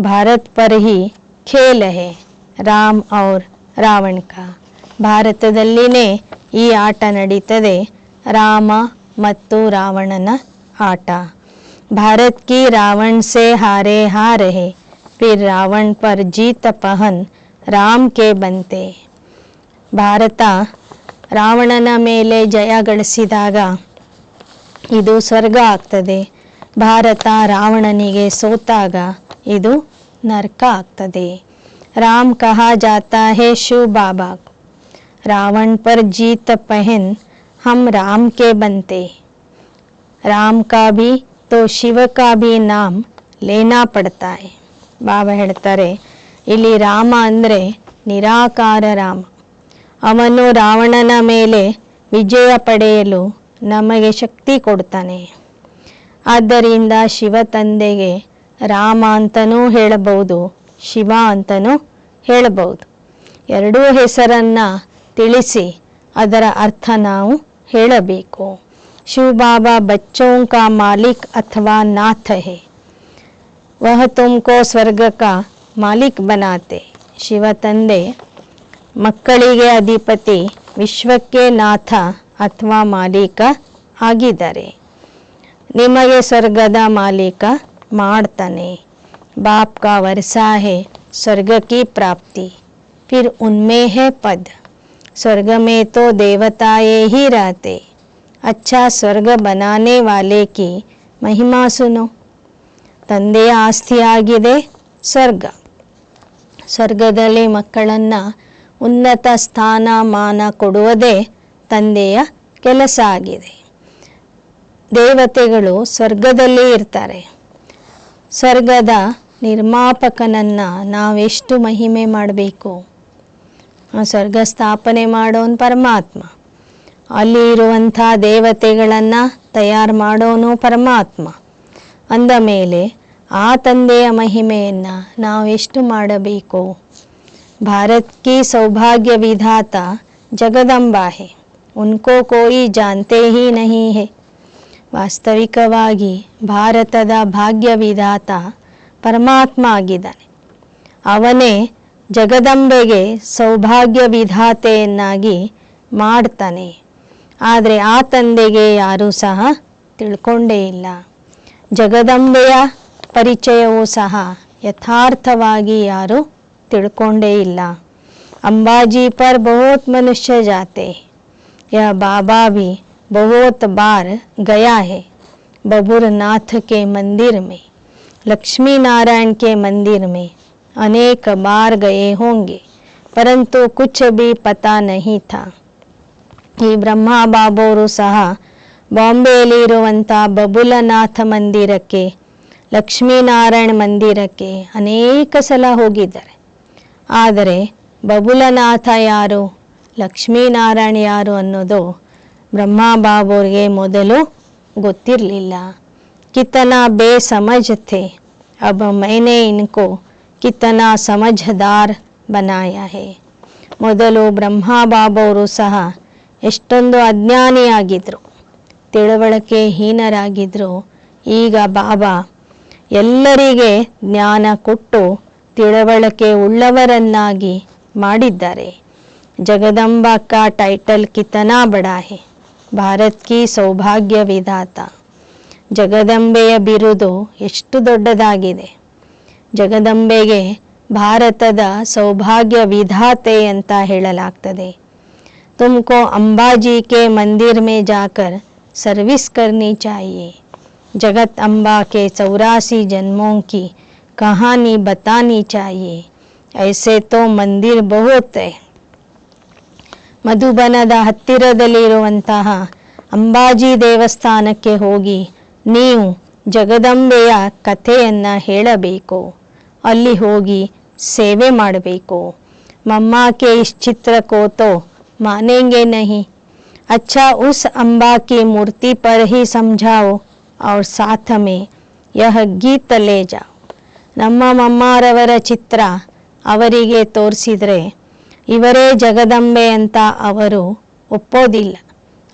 ಭಾರತ್ ಪರ್ ಹಿ ಖೇಲ್ ಹೈ ರಾಮ್ ಔರ್ ರಾವಣ ಕಾ. ಭಾರತದಲ್ಲಿನೇ ಈ ಆಟ ನಡೀತದೆ, ರಾಮ ಮತ್ತು ರಾವಣನ ಆಟ. ಭಾರತ್ ಕಿ ರಾವಣ ಸೆ ಹಾರೆ ಹಾರ್ ಹೈ, ಫಿರ್ ರಾವಣ ಪರ್ ಜೀತ ಪಹನ್ ರಾಮ್ ಕೆ ಬಂತೆ. ಭಾರತ ರಾವಣನ ಮೇಲೆ ಜಯ ಗಳಿಸಿದಾಗ ಇದು ಸ್ವರ್ಗ ಆಗ್ತದೆ. ಭಾರತ ರಾವಣನಿಗೆ ಸೋತಾಗ ಇದು ನರಕ ಆಗ್ತದೆ. राम कहा जाता है शिव बाबा को, रावण पर जीत पहन हम राम के बनते. राम का भी तो शिव का भी नाम लेना पड़ता है. ಬಾಬಾ ಹೇಳ್ತಾರೆ, ಇಲ್ಲಿ ರಾಮ ಅಂದರೆ ನಿರಾಕಾರ ರಾಮ. ಅವನು ರಾವಣನ ಮೇಲೆ ವಿಜಯ ಪಡೆಯಲು ನಮಗೆ ಶಕ್ತಿ ಕೊಡ್ತಾನೆ. ಆದ್ದರಿಂದ ಶಿವ ತಂದೆಗೆ ರಾಮ ಅಂತನೂ ಹೇಳಬಹುದು, ಶಿವ ಅಂತನೂ ಹೇಳಬಹುದು. ಎರಡೂ ಹೆಸರನ್ನು ತಿಳಿಸಿ ಅದರ ಅರ್ಥ ನಾವು ಹೇಳಬೇಕು. ಶಿವ ಬಾಬಾ ಬಚ್ಚೋं का मालिक अथवा नाथ है, वह तुमको ಸ್ವರ್ಗ का मालिक बनाते. ಶಿವ ತಂದೆ ಮಕ್ಕಳಿಗೆ ಅಧಿಪತಿ, ವಿಶ್ವಕ್ಕೆ ನಾಥ ಅಥವಾ ಮಾಲೀಕ ಆಗಿದ್ದಾರೆ. ನಿಮಗೆ ಸ್ವರ್ಗದ ಮಾಲೀಕ ಮಾಡ್ತಾನೆ. बाप का वर्षा है स्वर्ग की प्राप्ति, फिर उनमें है पद. स्वर्ग में तो देवताएं ही रहते. अच्छा स्वर्ग बनाने वाले की महिमा सुनो. ತಂದೆಯ ಆಸ್ತಿಯಾಗಿದೆ ಸ್ವರ್ಗ. ಸ್ವರ್ಗದಲ್ಲಿ ಮಕ್ಕಳನ್ನು ಉನ್ನತ ಸ್ಥಾನ ಮಾನ ಕೊಡುವುದೇ ತಂದೆಯ ಕೆಲಸ ಆಗಿದೆ. ದೇವತೆಗಳು ಸ್ವರ್ಗದಲ್ಲೇ ಇರ್ತಾರೆ. ಸ್ವರ್ಗದ ನಿರ್ಮಾಪಕನನ್ನು ನಾವೆಷ್ಟು ಮಹಿಮೆ ಮಾಡಬೇಕು. ಸ್ವರ್ಗ ಸ್ಥಾಪನೆ ಮಾಡೋನು ಪರಮಾತ್ಮ, ಅಲ್ಲಿ ಇರುವಂಥ ದೇವತೆಗಳನ್ನು ತಯಾರು ಮಾಡೋನು ಪರಮಾತ್ಮ. ಅಂದ ಮೇಲೆ ಆ ತಂದೆಯ ಮಹಿಮೆಯನ್ನು ನಾವೆಷ್ಟು ಮಾಡಬೇಕು. ಭಾರತ್ ಕಿ ಸೌಭಾಗ್ಯ ವಿಧಾತ ಜಗದಂಬಾ ಹೇ, ಉನ್ಕೋ ಕೋಯಿ ಜಾನ್ತೆ ಹಿ ನಹಿ ಹೇ. ವಾಸ್ತವಿಕವಾಗಿ ಭಾರತದ ಭಾಗ್ಯ ವಿಧಾತ ಪರಮಾತ್ಮ ಆಗಿದ್ದಾನೆ. ಅವನೇ ಜಗದಂಬೆಗೆ ಸೌಭಾಗ್ಯ ವಿಧಾತೆಯನ್ನಾಗಿ ಮಾಡ್ತಾನೆ. ಆದರೆ ಆ ತಂದೆಗೆ ಯಾರೂ ಸಹ ತಿಳ್ಕೊಂಡೇ ಇಲ್ಲ. ಜಗದಂಬೆಯ ಪರಿಚಯವೂ ಸಹ ಯಥಾರ್ಥವಾಗಿ ಯಾರೂ ತಿಳ್ಕೊಂಡೇ ಇಲ್ಲ. ಅಂಬಾಜಿ ಪರ್ ಬಹುತ್ ಮನುಷ್ಯ ಜಾತೆ, यह बाबा भी बहुत बार गया है बबुरनाथ के मंदिर में, लक्ष्मी नारायण के मंदिर में अनेक बार गए होंगे, परंतु कुछ भी पता नहीं था. ಈ ಬ್ರಹ್ಮ ಬಾಬೋರು ಸಹ ಬಾಂಬೆಯಲ್ಲಿರುವಂಥ ಬಬುಲನಾಥ ಮಂದಿರಕ್ಕೆ, ಲಕ್ಷ್ಮೀನಾರಾಯಣ ಮಂದಿರಕ್ಕೆ ಅನೇಕ ಸಲ ಹೋಗಿದ್ದಾರೆ. ಆದರೆ ಬಬುಲನಾಥ ಯಾರು, ಲಕ್ಷ್ಮೀನಾರಾಯಣ ಯಾರು ಅನ್ನೋದು ಬ್ರಹ್ಮ ಬಾಬೋರಿಗೆ ಮೊದಲು ಗೊತ್ತಿರಲಿಲ್ಲ. ಕಿತನಾ ಬೇಸಮಜ್ ಥೆ, ಅಬ್ ಮೈನೆ ಇನ್ಕೋ ಕಿತನಾ ಸಮझदार ಬನಾಯಾ ಹೇ. ಮೊದಲು ಬ್ರಹ್ಮ ಬಾಬೋರು ಸಹ ಎಷ್ಟೊಂದು ಅಜ್ಞಾನಿಯಾಗಿದ್ದರು, ತಿಳುವಳಿಕೆ ಹೀನರಾಗಿದ್ದರು. ಈಗ ಬಾಬಾ ಎಲ್ಲರಿಗೆ ಜ್ಞಾನ ಕೊಟ್ಟು ತಿಳುವಳಿಕೆ ಉಳ್ಳವರನ್ನಾಗಿ ಮಾಡಿದ್ದಾರೆ. ಜಗದಂಬಾ ಕಾ ಟೈಟಲ್ ಕಿತನಾ ಬಡಾ ಹೇ, ಭಾರತ್ ಕಿ ಸೌಭಾಗ್ಯ ವಿಧಾತ. ಜಗದಂಬೆಯ ಬಿರುದು ಎಷ್ಟು ದೊಡ್ಡದಾಗಿದೆ. ಜಗದಂಬೆಗೆ ಭಾರತದ ಸೌಭಾಗ್ಯ ವಿಧಾತೆ ಅಂತ ಹೇಳಲಾಗ್ತದೆ. तुमको अंबाजी के मंदिर में जाकर सर्विस करनी चाहिए. जगत अम्बा के 84 जन्मों की कहानी बतानी चाहिए. ऐसे तो मंदिर बहुत है. ಮಧುಬನದ ಹತ್ತಿರದಲ್ಲಿರುವಂತಹ ಅಂಬಾಜಿ ದೇವಸ್ಥಾನಕ್ಕೆ ಹೋಗಿ ನೀವು ಜಗದಂಬೆಯ ಕಥೆಯನ್ನು ಹೇಳಬೇಕು. ಅಲ್ಲಿ ಹೋಗಿ ಸೇವೆ ಮಾಡಬೇಕು. मम्मा के इस चित्र को तो मानेंगे नहीं. अच्छा उस अम्बा की मूर्ति पर ही समझाओ और साथ में यह गीत ले जाओ. ನಮ್ಮ ಮಮ್ಮಾರವರ ಚಿತ್ರ ಅವರಿಗೆ ತೋರಿಸಿದರೆ ಇವರೇ ಜಗದಂಬೆ ಅಂತ ಅವರು ಒಪ್ಪೋದಿಲ್ಲ.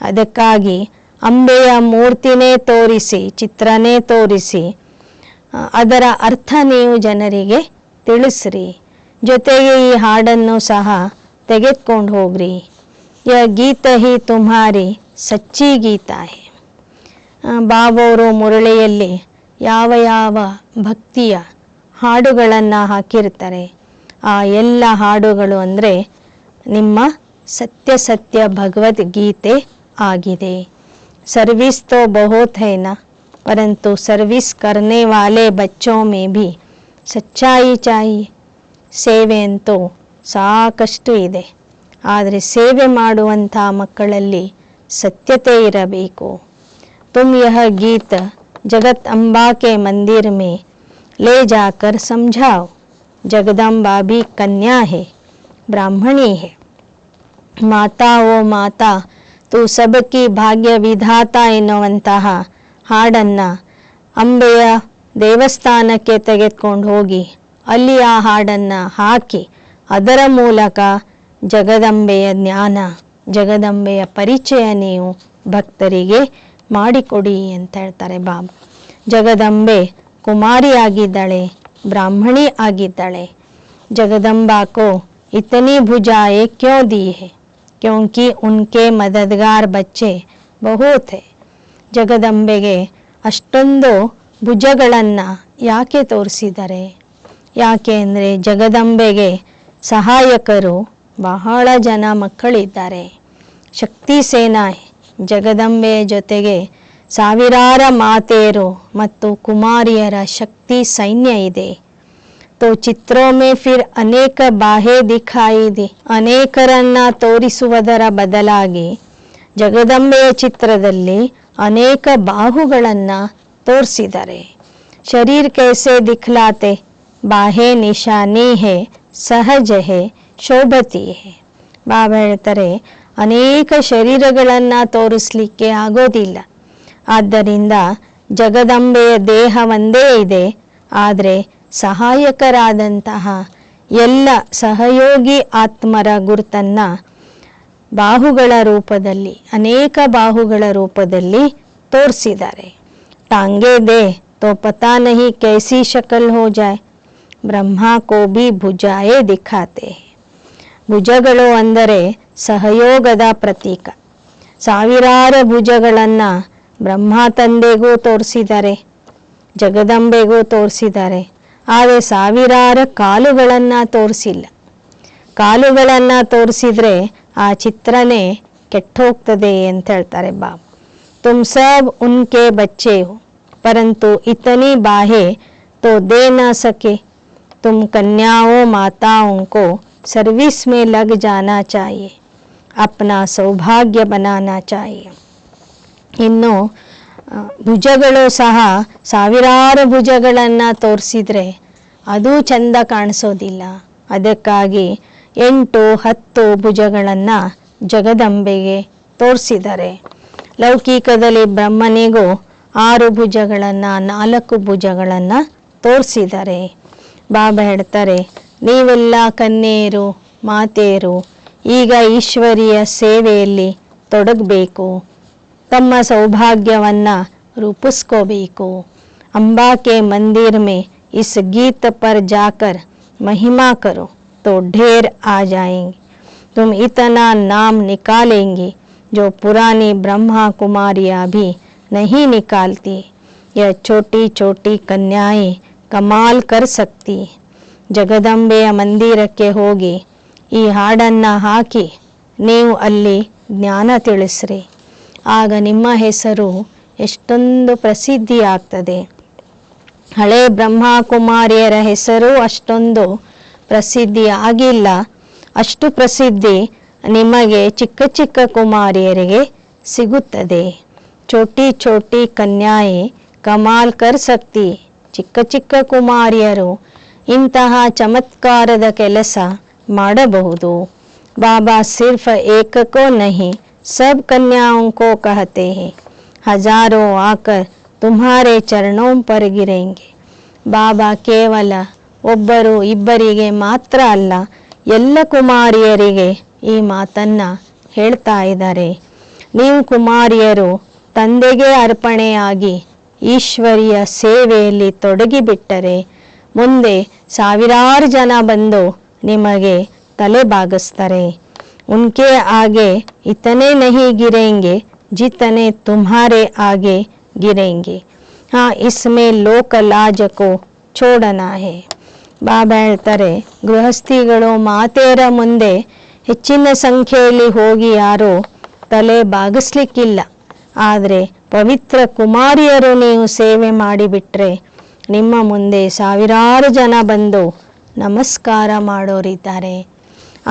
ಅದಕ್ಕಾಗಿ ಅಂಬೆಯ ಮೂರ್ತಿನೇ ತೋರಿಸಿ, ಚಿತ್ರನೇ ತೋರಿಸಿ ಅದರ ಅರ್ಥ ನೀವು ಜನರಿಗೆ ತಿಳಿಸ್ರಿ. ಜೊತೆಗೆ ಈ ಹಾಡನ್ನು ಸಹ ತೆಗೆದುಕೊಂಡು ಹೋಗ್ರಿ. ಯ ಗೀತ ಹಿ ತುಮ್ಹಾರಿ ಸಚ್ಚಿ ಗೀತ ಹೇ. ಬಾಬೋರು ಮುರಳಿಯಲ್ಲಿ ಯಾವ ಯಾವ ಭಕ್ತಿಯ ಹಾಡುಗಳನ್ನು ಹಾಕಿರ್ತಾರೆ, ಆ ಎಲ್ಲ ಹಾಡುಗಳು ಅಂದರೆ ನಿಮ್ಮ ಸತ್ಯ ಸತ್ಯ ಭಗವದ್ಗೀತೆ ಆಗಿದೆ. ಸರ್ವಿಸ್ ತೋ ಬಹುತ್ है ना, परंतु सर्विस करने वाले बच्चों में भी सच्चाई चाहिए. ಸೇವೆ ಅಂತೂ ಸಾಕಷ್ಟು ಇದೆ, ಆದರೆ ಸೇವೆ ಮಾಡುವಂಥ ಮಕ್ಕಳಲ್ಲಿ ಸತ್ಯತೆ ಇರಬೇಕು. ತುಮ್ ಯಹ ಗೀತ ಜಗತ್ ಅಂಬಾ ಕೆ ಮಂದಿರ್ ಮೇ ले जाकर समझाओ. जगदम्बा भी कन्या है, ब्राह्मणी है. माता ओ माता तू सबकी ಭಾಗ್ಯ ವಿಧಾತ ಎನ್ನುವಂತಹ ಹಾಡನ್ನು ಅಂಬೆಯ ದೇವಸ್ಥಾನಕ್ಕೆ ತೆಗೆದುಕೊಂಡು ಹೋಗಿ ಅಲ್ಲಿ ಆ ಹಾಡನ್ನು ಹಾಕಿ ಅದರ ಮೂಲಕ ಜಗದಂಬೆಯ ಜ್ಞಾನ, ಜಗದಂಬೆಯ ಪರಿಚಯ ನೀವು ಭಕ್ತರಿಗೆ ಮಾಡಿಕೊಡಿ ಅಂತ ಹೇಳ್ತಾರೆ ಬಾಬಾ. ಜಗದಂಬೆ ಕುಮಾರಿ ಆಗಿದ್ದಾಳೆ, ಬ್ರಾಹ್ಮಣಿ ಆಗಿದ್ದಾಳೆ. जगदम्बा को इतनी भुजाएं क्यों दी है? क्योंकि उनके मददगार बच्चे बहुत है. ಜಗದಂಬೆಗೆ ಅಷ್ಟೊಂದು ಭುಜಗಳನ್ನು ಯಾಕೆ ತೋರಿಸಿದ್ದಾರೆ? ಯಾಕೆ ಅಂದರೆ ಜಗದಂಬೆಗೆ ಸಹಾಯಕರು ಬಹಳ ಜನ ಮಕ್ಕಳಿದ್ದಾರೆ. ಶಕ್ತಿ ಸೇನಾ ಜಗದಂಬೆಯ ಜೊತೆಗೆ ಸಾವಿರಾರು ಮಾತೆಯರು ಮತ್ತು ಕುಮಾರಿಯರ ಶಕ್ತಿ ಸೈನ್ಯ ಇದೆ. तो ಚಿತ್ರೋ में फिर ಅನೇಕ ಬಾಹೆ ದಿಖಾಯಿ ದಿ. ಅನೇಕರನ್ನ ತೋರಿಸುವುದರ ಬದಲಾಗಿ ಜಗದಂಬೆಯ ಚಿತ್ರದಲ್ಲಿ ಅನೇಕ ಬಾಹುಗಳನ್ನು ತೋರಿಸಿದ್ದಾರೆ. ಶರೀರ್ ಕೈಸೆ ದಿಖ್ಲಾತೆ ಬಾಹೆ ನಿಶಾನಿ ಹೇ ಸಹಜ ಹೇ ಶೋಭತಿ ಹೇ. ಬಾಬಾ ಹೇಳ್ತಾರೆ ಅನೇಕ ಶರೀರಗಳನ್ನು ತೋರಿಸ್ಲಿಕ್ಕೆ ಆಗೋದಿಲ್ಲ. ಆದ್ದರಿಂದ ಜಗದಂಬೆಯ ದೇಹ ಒಂದೇ ಇದೆ, ಆದರೆ ಸಹಾಯಕರಾದಂತಹ ಎಲ್ಲ ಸಹಯೋಗಿ ಆತ್ಮರ ಗುರುತನ್ನು ಬಾಹುಗಳ ರೂಪದಲ್ಲಿ, ಅನೇಕ ಬಾಹುಗಳ ರೂಪದಲ್ಲಿ ತೋರಿಸಿದ್ದಾರೆ. टांगे दे तो पता नहीं कैसी शक्ल हो जाए, ब्रह्मा को भी भुजाए दिखाते हैं. ಭುಜಗಳು ಅಂದರೆ ಸಹಯೋಗದ ಪ್ರತೀಕ. ಸಾವಿರಾರು ಭುಜಗಳನ್ನು ಬ್ರಹ್ಮ ತಂದೆಗೂ ತೋರಿಸಿದ್ದಾರೆ, ಜಗದಂಬೆಗೂ ತೋರಿಸಿದ್ದಾರೆ. ಆದರೆ ಸಾವಿರಾರು ಕಾಲುಗಳನ್ನು ತೋರಿಸಿಲ್ಲ. ಕಾಲುಗಳನ್ನು ತೋರಿಸಿದ್ರೆ ಆ ಚಿತ್ರನೇ ಕೆಟ್ಟೋಗ್ತದೆ ಅಂತ ಹೇಳ್ತಾರೆ ಬಾಬಾ. तुम सब उनके बच्चे हो, परंतु इतनी बाहें तो दे न सके. तुम कन्याओं माताओं को सर्विस में लग जाना चाहिए, अपना सौभाग्य बनाना चाहिए. ಇನ್ನು ಭುಜಗಳು ಸಹ ಸಾವಿರಾರು ಭುಜಗಳನ್ನು ತೋರಿಸಿದ್ರೆ ಅದು ಚಂದ ಕಾಣಿಸೋದಿಲ್ಲ. ಅದಕ್ಕಾಗಿ 8-10 ಭುಜಗಳನ್ನು ಜಗದಂಬೆಗೆ ತೋರಿಸಿದ್ದಾರೆ. ಲೌಕಿಕದಲ್ಲಿ ಬ್ರಹ್ಮನಿಗೂ 6 ಭುಜಗಳನ್ನು 4 ಭುಜಗಳನ್ನು ತೋರಿಸಿದ್ದಾರೆ. ಬಾಬಾ ಹೇಳ್ತಾರೆ ನೀವೆಲ್ಲ ಕನ್ಯೆಯರು ಮಾತೆಯರು ಈಗ ಈಶ್ವರಿಯ ಸೇವೆಯಲ್ಲಿ ತೊಡಗಬೇಕು, ತಮ್ಮ ಸೌಭಾಗ್ಯವನ್ನು ರೂಪಿಸ್ಕೋಬೇಕು. अंबा के मंदिर में इस गीत पर जाकर महिमा करो तो ढेर आ जाएंगे. तुम इतना नाम निकालेंगे जो पुरानी ब्रह्मा कुमारियाँ भी नहीं निकालती. यह छोटी छोटी कन्याएं कमाल कर सकती. ಜಗದಂಬೆಯ ಮಂದಿರಕ್ಕೆ ಹೋಗಿ ಈ ಹಾಡನ್ನು ಹಾಕಿ ನೀವು ಅಲ್ಲಿ ಜ್ಞಾನ ತಿಳಿಸ್ರಿ. ಆಗ ನಿಮ್ಮ ಹೆಸರು ಎಷ್ಟೊಂದು ಪ್ರಸಿದ್ಧಿ ಆಗ್ತದೆ. ಹಳೆ ಬ್ರಹ್ಮ ಕುಮಾರಿಯರ ಹೆಸರು ಅಷ್ಟೊಂದು ಪ್ರಸಿದ್ಧಿ ಆಗಿಲ್ಲ. ಅಷ್ಟು ಪ್ರಸಿದ್ಧಿ ನಿಮಗೆ ಚಿಕ್ಕ ಚಿಕ್ಕ ಕುಮಾರಿಯರಿಗೆ ಸಿಗುತ್ತದೆ. ಚೋಟಿ ಚೋಟಿ ಕನ್ಯಾಯೆ ಕಮಾಲ್ ಕರ್ ಸಕ್ತಿ. ಚಿಕ್ಕ ಚಿಕ್ಕ ಕುಮಾರಿಯರು ಇಂತಹ ಚಮತ್ಕಾರದ ಕೆಲಸ ಮಾಡಬಹುದು. ಬಾಬಾ ಸಿರ್ಫ್ ಏಕಕೋ ನಹಿ ಸಬ್ ಕನ್ಯಾओं को कहते हैं, हजारों आकर तुम्हारे चरणों पर गिरेंगे. ಬಾಬಾ ಕೇವಲ ಒಬ್ಬರು ಇಬ್ಬರಿಗೆ ಮಾತ್ರ ಅಲ್ಲ, ಎಲ್ಲ ಕುಮಾರಿಯರಿಗೆ ಈ ಮಾತನ್ನು ಹೇಳ್ತಾ ಇದ್ದಾರೆ. ನೀವು ಕುಮಾರಿಯರು ತಂದೆಗೆ ಅರ್ಪಣೆಯಾಗಿ ಈಶ್ವರಿಯ ಸೇವೆಯಲ್ಲಿ ತೊಡಗಿಬಿಟ್ಟರೆ ಮುಂದೆ ಸಾವಿರಾರು ಜನ ಬಂದು ನಿಮಗೆ ತಲೆ ಬಾಗಿಸ್ತಾರೆ. उनके आगे इतने नहीं गिरेंगे जितने तुम्हारे आगे गिरेंगे. हाँ, इसमें लोक लाज को छोड़ना है. ಬಾಬಾ ಹೇಳ್ತಾರೆ ಗೃಹಸ್ಥಿಗಳು ಮಾತೆಯರ ಮುಂದೆ ಹೆಚ್ಚಿನ ಸಂಖ್ಯೆಯಲ್ಲಿ ಹೋಗಿ ಯಾರು ತಲೆ ಬಾಗಿಸ್ಲಿಕ್ಕಿಲ್ಲ. ಆದರೆ ಪವಿತ್ರ ಕುಮಾರಿಯರು ನೀವು ಸೇವೆ ಮಾಡಿಬಿಟ್ರೆ ನಿಮ್ಮ ಮುಂದೆ ಸಾವಿರಾರು ಜನ ಬಂದು ನಮಸ್ಕಾರ ಮಾಡೋರಿದ್ದಾರೆ.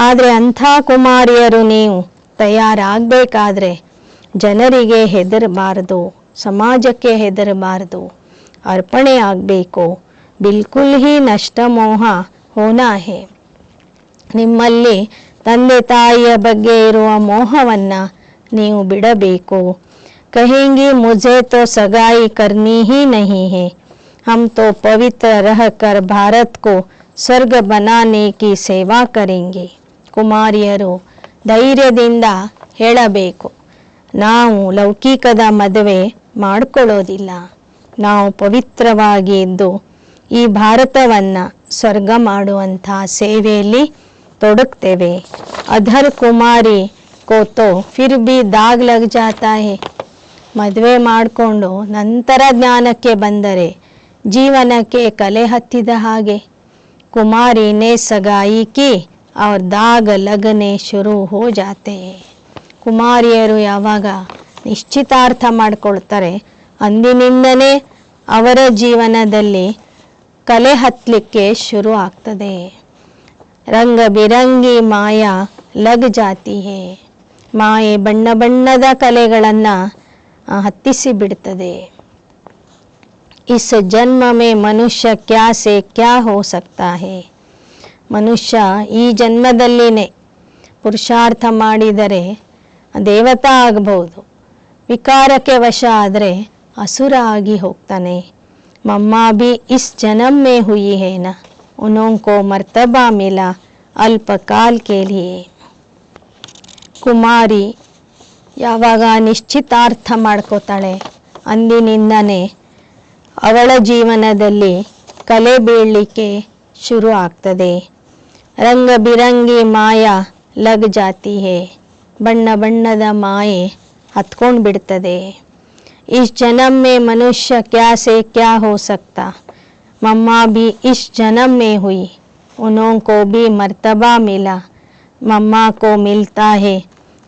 ಆದರೆ ಅಂಥ ಕುಮಾರಿಯರು ನೀವು ತಯಾರಾಗಬೇಕಾದ್ರೆ ಜನರಿಗೆ ಹೆದರಬಾರ್ದು, ಸಮಾಜಕ್ಕೆ ಹೆದರಬಾರ್ದು, ಅರ್ಪಣೆ ಆಗಬೇಕು. ಬಿಲ್ಕುಲ್ ಹಿ ನಷ್ಟ ಮೋಹ ಹೋನಾ ಹೇ. ನಿಮ್ಮಲ್ಲಿ ತಂದೆ ತಾಯಿಯ ಬಗ್ಗೆ ಇರುವ ಮೋಹವನ್ನು ನೀವು ಬಿಡಬೇಕು. ಕಹೇಂಗಿ ಮುझे तो सगाई करनी ही नहीं है, हम तो पवित्र रहकर भारत को ಸ್ವರ್ಗ बनाने की ಸೇವಾ करेंगे. ಕುಮಾರಿಯರು ಧೈರ್ಯದಿಂದ ಹೇಳಬೇಕು, ನಾವು ಲೌಕಿಕದ ಮದುವೆ ಮಾಡಿಕೊಳ್ಳೋದಿಲ್ಲ, ನಾವು ಪವಿತ್ರವಾಗಿ ಇದ್ದು ಈ ಭಾರತವನ್ನು ಸ್ವರ್ಗ ಮಾಡುವಂಥ ಸೇವೆಯಲ್ಲಿ ತೊಡಗ್ತೇವೆ. ಅಧರ್ ಕುಮಾರಿ ಕೋತೋ ಫಿರ್ ಬಿ ದಾಗ್ ಲಗ್ ಜಾತಾ ಹೇ. ಮದುವೆ ಮಾಡಿಕೊಂಡು ನಂತರ ಜ್ಞಾನಕ್ಕೆ ಬಂದರೆ ಜೀವನಕ್ಕೆ ಕಲೆ ಹತ್ತಿದ ಹಾಗೆ. कुमारी ने सगाई की और दाग लगने शुरू हो जाते हैं. ಕುಮಾರಿಯರು ಯಾವಾಗ ನಿಶ್ಚಿತಾರ್ಥ ಮಾಡಿಕೊಳ್ತಾರೆ ಅಂದಿನಿಂದನೇ ಅವರ ಜೀವನದಲ್ಲಿ ಕಲೆ ಹತ್ತಲಿಕ್ಕೆ ಶುರು ಆಗ್ತದೆ. ರಂಗ ಬಿರಂಗಿ ಮಾಯಾ ಲಗ್ ಜಾತಿ ಹೇ. ಮಾಯೆ ಬಣ್ಣ ಬಣ್ಣದ ಕಲೆಗಳನ್ನು ಹತ್ತಿಸಿ ಬಿಡ್ತದೆ. ಇಸ್ ಜನ್ಮ ಮೇ ಮನುಷ್ಯ ಕ್ಯಾ ಸೆ ಕ್ಯಾ ಹೋ ಸಕ್ತಾ ಹೇ. ಮನುಷ್ಯ ಈ ಜನ್ಮದಲ್ಲಿನೇ ಪುರುಷಾರ್ಥ ಮಾಡಿದರೆ ದೇವತಾ ಆಗಬಹುದು, ವಿಕಾರಕ್ಕೆ ವಶ ಆದರೆ असुर आगी होगताने. मम्मा भी इस जन्म में हुई है ना, उनको मर्तबा मिला अल्पकाल के लिए. ಕುಮಾರಿ ಯಾವಾಗ ನಿಶ್ಚಿತಾರ್ಥ ಮಾಡ್ಕೋತಾಳೆ ಅಂದಿನಿಂದನೇ ಅವಳ ಜೀವನದಲ್ಲಿ ಕಲೆ ಬೀಳಲಿಕ್ಕೆ ಶುರು ಆಗ್ತದೆ. ರಂಗ ಬಿರಂಗಿ ಮಾಯಾ ಲಗ್ ಜಾತಿ ಹೇ. ಬಣ್ಣ ಬಣ್ಣದ ಮಾಯೆ ಹತ್ಕೊಂಡು ಬಿಡ್ತದೆ. इस जन्म में मनुष्य क्या से क्या हो सकता. मम्मा भी इस जन्म में हुई, उनको भी मर्तबा मिला. मम्मा को मिलता है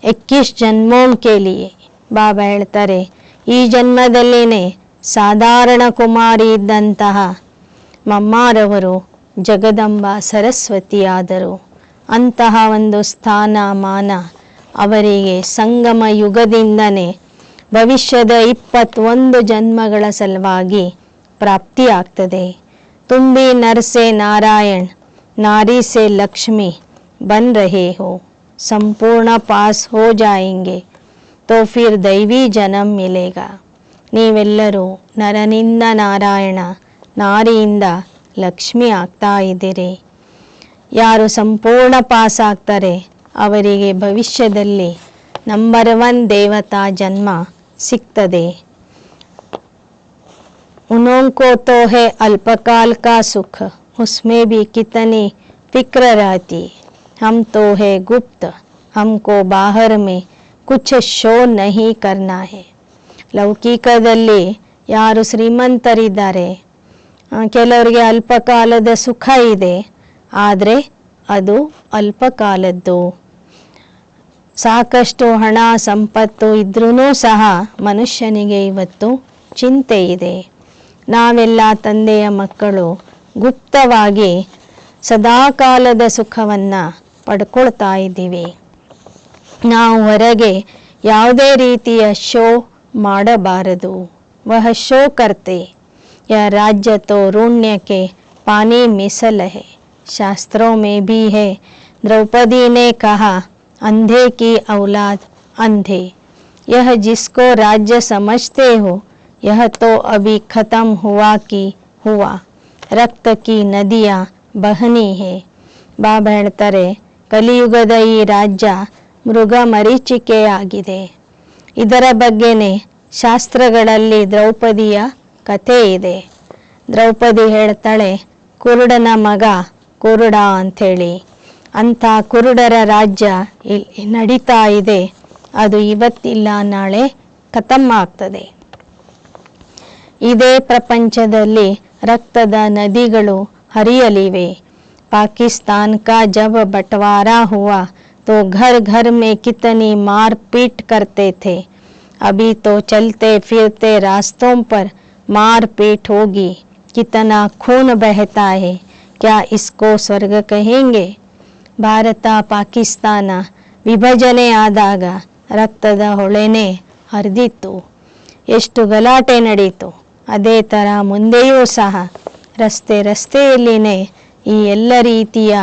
21 जन्मों के लिए. ಬಾಬಾ ಹೇಳ್ತಾರೆ, ಈ ಜನ್ಮದಲ್ಲಿನೇ ಸಾಧಾರಣ ಕುಮಾರಿ ಇದ್ದಂತಹ ಮಮ್ಮಾರವರು ಜಗದಂಬ ಸರಸ್ವತಿಯಾದರು. ಅಂತಹ ಒಂದು ಸ್ಥಾನ ಮಾನ ಅವರಿಗೆ ಸಂಗಮ ಯುಗದಿಂದನೇ ಭವಿಷ್ಯದ 21 ಜನ್ಮಗಳ ಸಲುವಾಗಿ ಪ್ರಾಪ್ತಿಯಾಗ್ತದೆ. ತುಂಬಿ ನರ್ಸೆ ನಾರಾಯಣ್, ನಾರಿ ಸೆ ಲಕ್ಷ್ಮಿ ಬನ್ ರಹೆ ಹೋ. ಸಂಪೂರ್ಣ ಪಾಸ್ ಹೋ ಜಾಯೆಂಗೆ ತೋ ಫಿರ್ ದೈವಿ ಜನ್ಮ ಮಿಲೇಗಾ. ನೀವೆಲ್ಲರೂ ನರನಿಂದ ನಾರಾಯಣ, ನಾರಿಯಿಂದ ಲಕ್ಷ್ಮಿ ಆಗ್ತಾ ಇದ್ದೀರಿ. ಯಾರು ಸಂಪೂರ್ಣ ಪಾಸ್ ಆಗ್ತಾರೆ ಅವರಿಗೆ ಭವಿಷ್ಯದಲ್ಲಿ ನಂಬರ್ 1 ದೇವತಾ ಜನ್ಮ ಸಿಗ್ತದೆ. उनको तो है अल्पकाल का सुख, उसमें भी कितनी फिक्र रहती. हम तो है गुप्त, हमको बाहर में कुछ शो नहीं करना है. ಲೌಕಿಕದಲ್ಲಿ ಯಾರು ಶ್ರೀಮಂತರಿದ್ದಾರೆ, ಕೆಲವರಿಗೆ ಅಲ್ಪಕಾಲದ ಸುಖ ಇದೆ, ಆದರೆ ಅದು ಅಲ್ಪಕಾಲದ್ದು. ಸಾಕಷ್ಟು ಹಣ ಸಂಪತ್ತು ಇದ್ರೂ ಸಹ ಮನುಷ್ಯನಿಗೆ ಇವತ್ತು ಚಿಂತೆ ಇದೆ. ನಾವೆಲ್ಲ ತಂದೆಯ ಮಕ್ಕಳು ಗುಪ್ತವಾಗಿ ಸದಾಕಾಲದ ಸುಖವನ್ನು ಪಡ್ಕೊಳ್ತಾ ಇದ್ದೀವಿ. ನಾವು ಹೊರಗೆ ಯಾವುದೇ ರೀತಿಯ ಶೋ ಮಾಡಬಾರದು. ವಹ ಶೋ ಕರ್ತೆ ಯಹ ರಾಜ್ಯ ತೋ ಋಣ್ಯ ಕೆ ಪಾನಿ ಮಿसल है. ಶಾಸ್ತ್ರೋं में भी है, द्रौपदी ने कहा अंधे की औलाद अंधे. यह जिसको राज्य समझते हो यह तो अभी खत्म हुआ कि हुआ. रक्त की नदियाँ बहनी है. ಬಾಬಾ ಹೇಳ್ತಾರೆ, ಕಲಿಯುಗದ ಈ ರಾಜ್ಯ ಮೃಗ ಮರೀಚಿಕೆಯಾಗಿದೆ. ಇದರ ಬಗ್ಗೆನೇ ಶಾಸ್ತ್ರಗಳಲ್ಲಿ ದ್ರೌಪದಿಯ ಕಥೆ ಇದೆ. ದ್ರೌಪದಿ ಹೇಳ್ತಾಳೆ, ಕುರುಡನ ಮಗ ಕುರುಡ ಅಂಥೇಳಿ. ಅಂಥ ಕುರುಡರ ರಾಜ್ಯ ಇಲ್ಲಿ ನಡೀತಾ ಇದೆ. ಅದು ಇವತ್ತಿಲ್ಲ ನಾಳೆ ಖತಮ್ ಆಗ್ತದೆ. ಇದೇ ಪ್ರಪಂಚದಲ್ಲಿ ರಕ್ತದ ನದಿಗಳು ಹರಿಯಲಿವೆ. पाकिस्तान का जब बंटवारा हुआ तो घर घर में कितनी मार पीट करते थे. अभी तो चलते फिरते रास्तों पर मार पीट होगी. कितना खून बहता है, क्या इसको स्वर्ग कहेंगे. ಭಾರತ ಪಾಕಿಸ್ತಾನ ವಿಭಜನೆ ಆದಾಗ ರಕ್ತದ ಹೊಳೆನೇ ಹರಿದಿತ್ತು. ಎಷ್ಟು ಗಲಾಟೆ ನಡೀತು. ಅದೇ ಥರ ಮುಂದೆಯೂ ಸಹ ರಸ್ತೆ ರಸ್ತೆಯಲ್ಲಿನೇ ಈ ಎಲ್ಲ ರೀತಿಯ